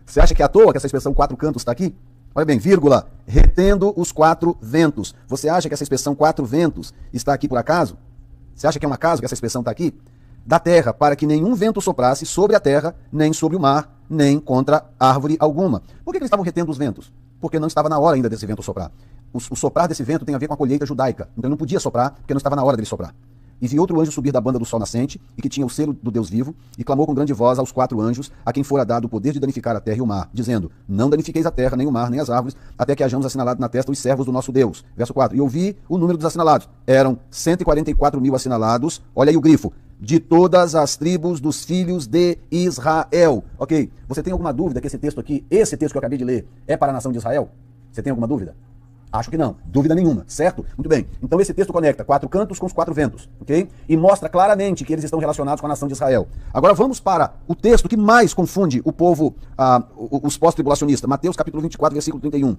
Você acha que é à toa que essa expressão 4 cantos está aqui? Olha bem, vírgula, retendo os 4 ventos. Você acha que essa expressão 4 ventos está aqui por acaso? Você acha que é um acaso que essa expressão está aqui? Da terra, para que nenhum vento soprasse sobre a terra, nem sobre o mar, nem contra árvore alguma. Por que eles estavam retendo os ventos? Porque não estava na hora ainda desse vento soprar. O soprar desse vento tem a ver com a colheita judaica. Então ele não podia soprar, porque não estava na hora dele soprar. E vi outro anjo subir da banda do sol nascente, e que tinha o selo do Deus vivo, e clamou com grande voz aos 4 anjos, a quem fora dado o poder de danificar a terra e o mar, dizendo, não danifiqueis a terra, nem o mar, nem as árvores, até que hajamos assinalado na testa os servos do nosso Deus. Verso 4. E ouvi o número dos assinalados. Eram 144 mil assinalados. Olha aí o grifo. De todas as tribos dos filhos de Israel. Ok. Você tem alguma dúvida que esse texto aqui, esse texto que eu acabei de ler, é para a nação de Israel? Você tem alguma dúvida? Acho que não, dúvida nenhuma, certo? Muito bem, então esse texto conecta 4 cantos com os 4 ventos, ok? E mostra claramente que eles estão relacionados com a nação de Israel. Agora vamos para o texto que mais confunde o povo, os pós-tribulacionistas, Mateus capítulo 24, versículo 31.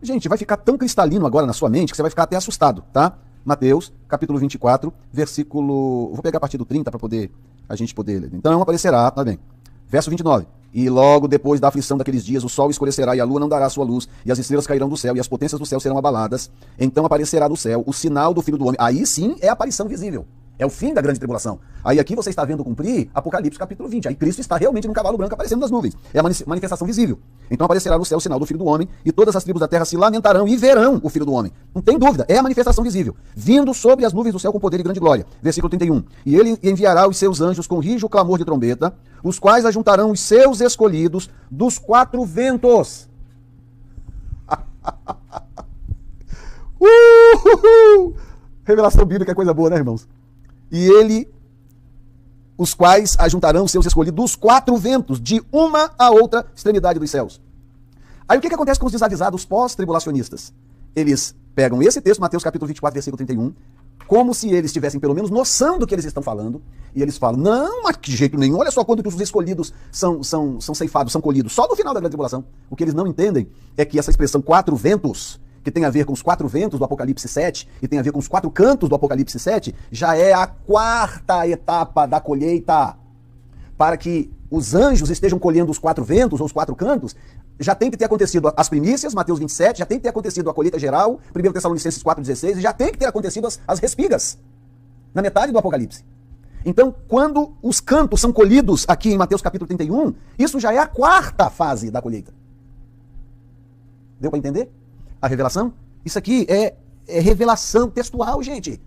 Gente, vai ficar tão cristalino agora na sua mente que você vai ficar até assustado, tá? Mateus capítulo 24, versículo... Vou pegar a partir do 30 para a gente poder ler. Então aparecerá, tá bem, verso 29. E logo depois da aflição daqueles dias, o sol escurecerá e a lua não dará sua luz, e as estrelas cairão do céu, e as potências do céu serão abaladas. Então aparecerá do céu o sinal do Filho do Homem. Aí sim é a aparição visível. É o fim da grande tribulação. Aí aqui você está vendo cumprir Apocalipse capítulo 20. Aí Cristo está realmente num cavalo branco aparecendo nas nuvens. É a manifestação visível. Então aparecerá no céu o sinal do Filho do Homem, e todas as tribos da terra se lamentarão e verão o Filho do Homem. Não tem dúvida, é a manifestação visível. Vindo sobre as nuvens do céu com poder e grande glória. Versículo 31. E ele enviará os seus anjos com rijo clamor de trombeta, os quais ajuntarão os seus escolhidos dos 4 ventos. Revelação bíblica é coisa boa, né, irmãos? E ele, os quais ajuntarão seus escolhidos dos 4 ventos, de uma a outra extremidade dos céus. Aí o que acontece com os desavisados pós-tribulacionistas? Eles pegam esse texto, Mateus capítulo 24, versículo 31, como se eles tivessem pelo menos noção do que eles estão falando, e eles falam, não, mas de jeito nenhum, olha só quando os escolhidos são ceifados, são colhidos, só no final da grande tribulação. O que eles não entendem é que essa expressão 4 ventos, que tem a ver com os 4 ventos do Apocalipse 7, e tem a ver com os 4 cantos do Apocalipse 7, já é a 4ª etapa da colheita. Para que os anjos estejam colhendo os 4 ventos, ou os 4 cantos, já tem que ter acontecido as primícias, Mateus 27, já tem que ter acontecido a colheita geral, 1 Tessalonicenses 4,16, e já tem que ter acontecido as respigas, na metade do Apocalipse. Então, quando os cantos são colhidos aqui em Mateus capítulo 31, isso já é a 4ª fase da colheita. Deu para entender? A revelação? Isso aqui é revelação textual, gente.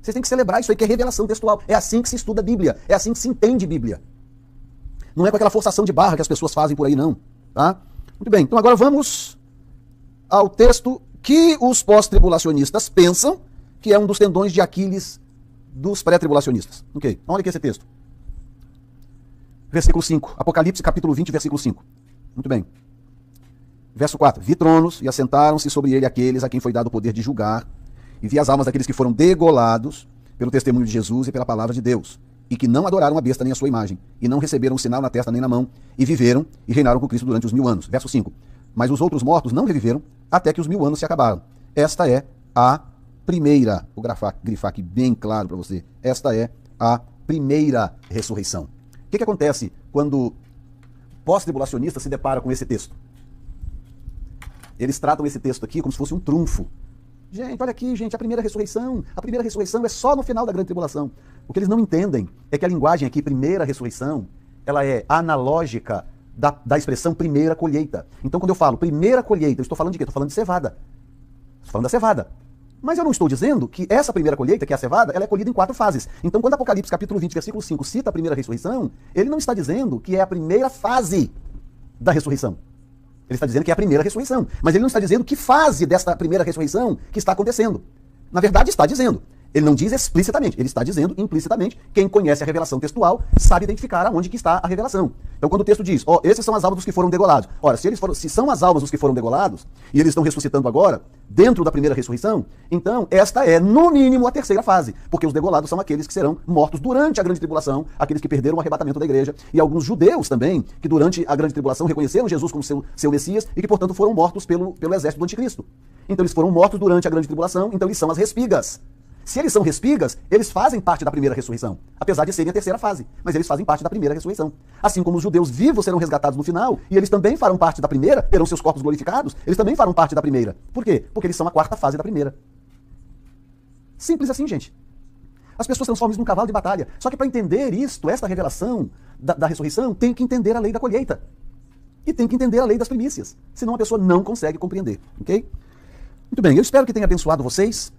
Vocês têm que celebrar isso aí, que é revelação textual. É assim que se estuda a Bíblia. É assim que se entende Bíblia. Não é com aquela forçação de barra que as pessoas fazem por aí, não. Tá? Muito bem. Então agora vamos ao texto que os pós-tribulacionistas pensam que é um dos tendões de Aquiles dos pré-tribulacionistas. Ok. Então olha aqui esse texto. Versículo 5. Apocalipse capítulo 20, versículo 5. Muito bem. Verso 4. Vi tronos e assentaram-se sobre ele aqueles a quem foi dado o poder de julgar, e vi as almas daqueles que foram degolados pelo testemunho de Jesus e pela palavra de Deus, e que não adoraram a besta nem a sua imagem, e não receberam o sinal na testa nem na mão, e viveram e reinaram com Cristo durante os 1000 anos. Verso 5. Mas os outros mortos não reviveram até que os 1000 anos se acabaram. Esta é a primeira, vou grifar aqui bem claro para você, esta é a primeira ressurreição. O que acontece quando pós-tribulacionistas se deparam com esse texto? Eles tratam esse texto aqui como se fosse um trunfo. Gente, olha aqui, gente, a primeira ressurreição é só no final da grande tribulação. O que eles não entendem é que a linguagem aqui, primeira ressurreição, ela é analógica da expressão primeira colheita. Então, quando eu falo primeira colheita, eu estou falando de quê? Estou falando de cevada. Estou falando da cevada. Mas eu não estou dizendo que essa primeira colheita, que é a cevada, ela é colhida em 4 fases. Então, quando Apocalipse capítulo 20, versículo 5, cita a primeira ressurreição, ele não está dizendo que é a primeira fase da ressurreição. Ele está dizendo que é a primeira ressurreição. Mas ele não está dizendo que fase desta primeira ressurreição que está acontecendo. Na verdade, está dizendo. Ele não diz explicitamente, ele está dizendo implicitamente. Quem conhece a revelação textual sabe identificar aonde que está a revelação. Então, quando o texto diz, esses são as almas dos que foram degolados. Ora, se são as almas dos que foram degolados, e eles estão ressuscitando agora, dentro da primeira ressurreição, então esta é, no mínimo, a terceira fase. Porque os degolados são aqueles que serão mortos durante a grande tribulação, aqueles que perderam o arrebatamento da igreja, e alguns judeus também, que durante a grande tribulação reconheceram Jesus como seu Messias, e que, portanto, foram mortos pelo exército do anticristo. Então, eles foram mortos durante a grande tribulação, então eles são as respigas. Se eles são respigas, eles fazem parte da primeira ressurreição, apesar de serem a terceira fase, mas eles fazem parte da primeira ressurreição. Assim como os judeus vivos serão resgatados no final, e eles também farão parte da primeira, terão seus corpos glorificados, eles também farão parte da primeira. Por quê? Porque eles são a 4ª fase da primeira. Simples assim, gente. As pessoas transformam isso num cavalo de batalha. Só que para entender isto, esta revelação da ressurreição, tem que entender a lei da colheita. E tem que entender a lei das primícias. Senão a pessoa não consegue compreender. Ok? Muito bem, eu espero que tenha abençoado vocês.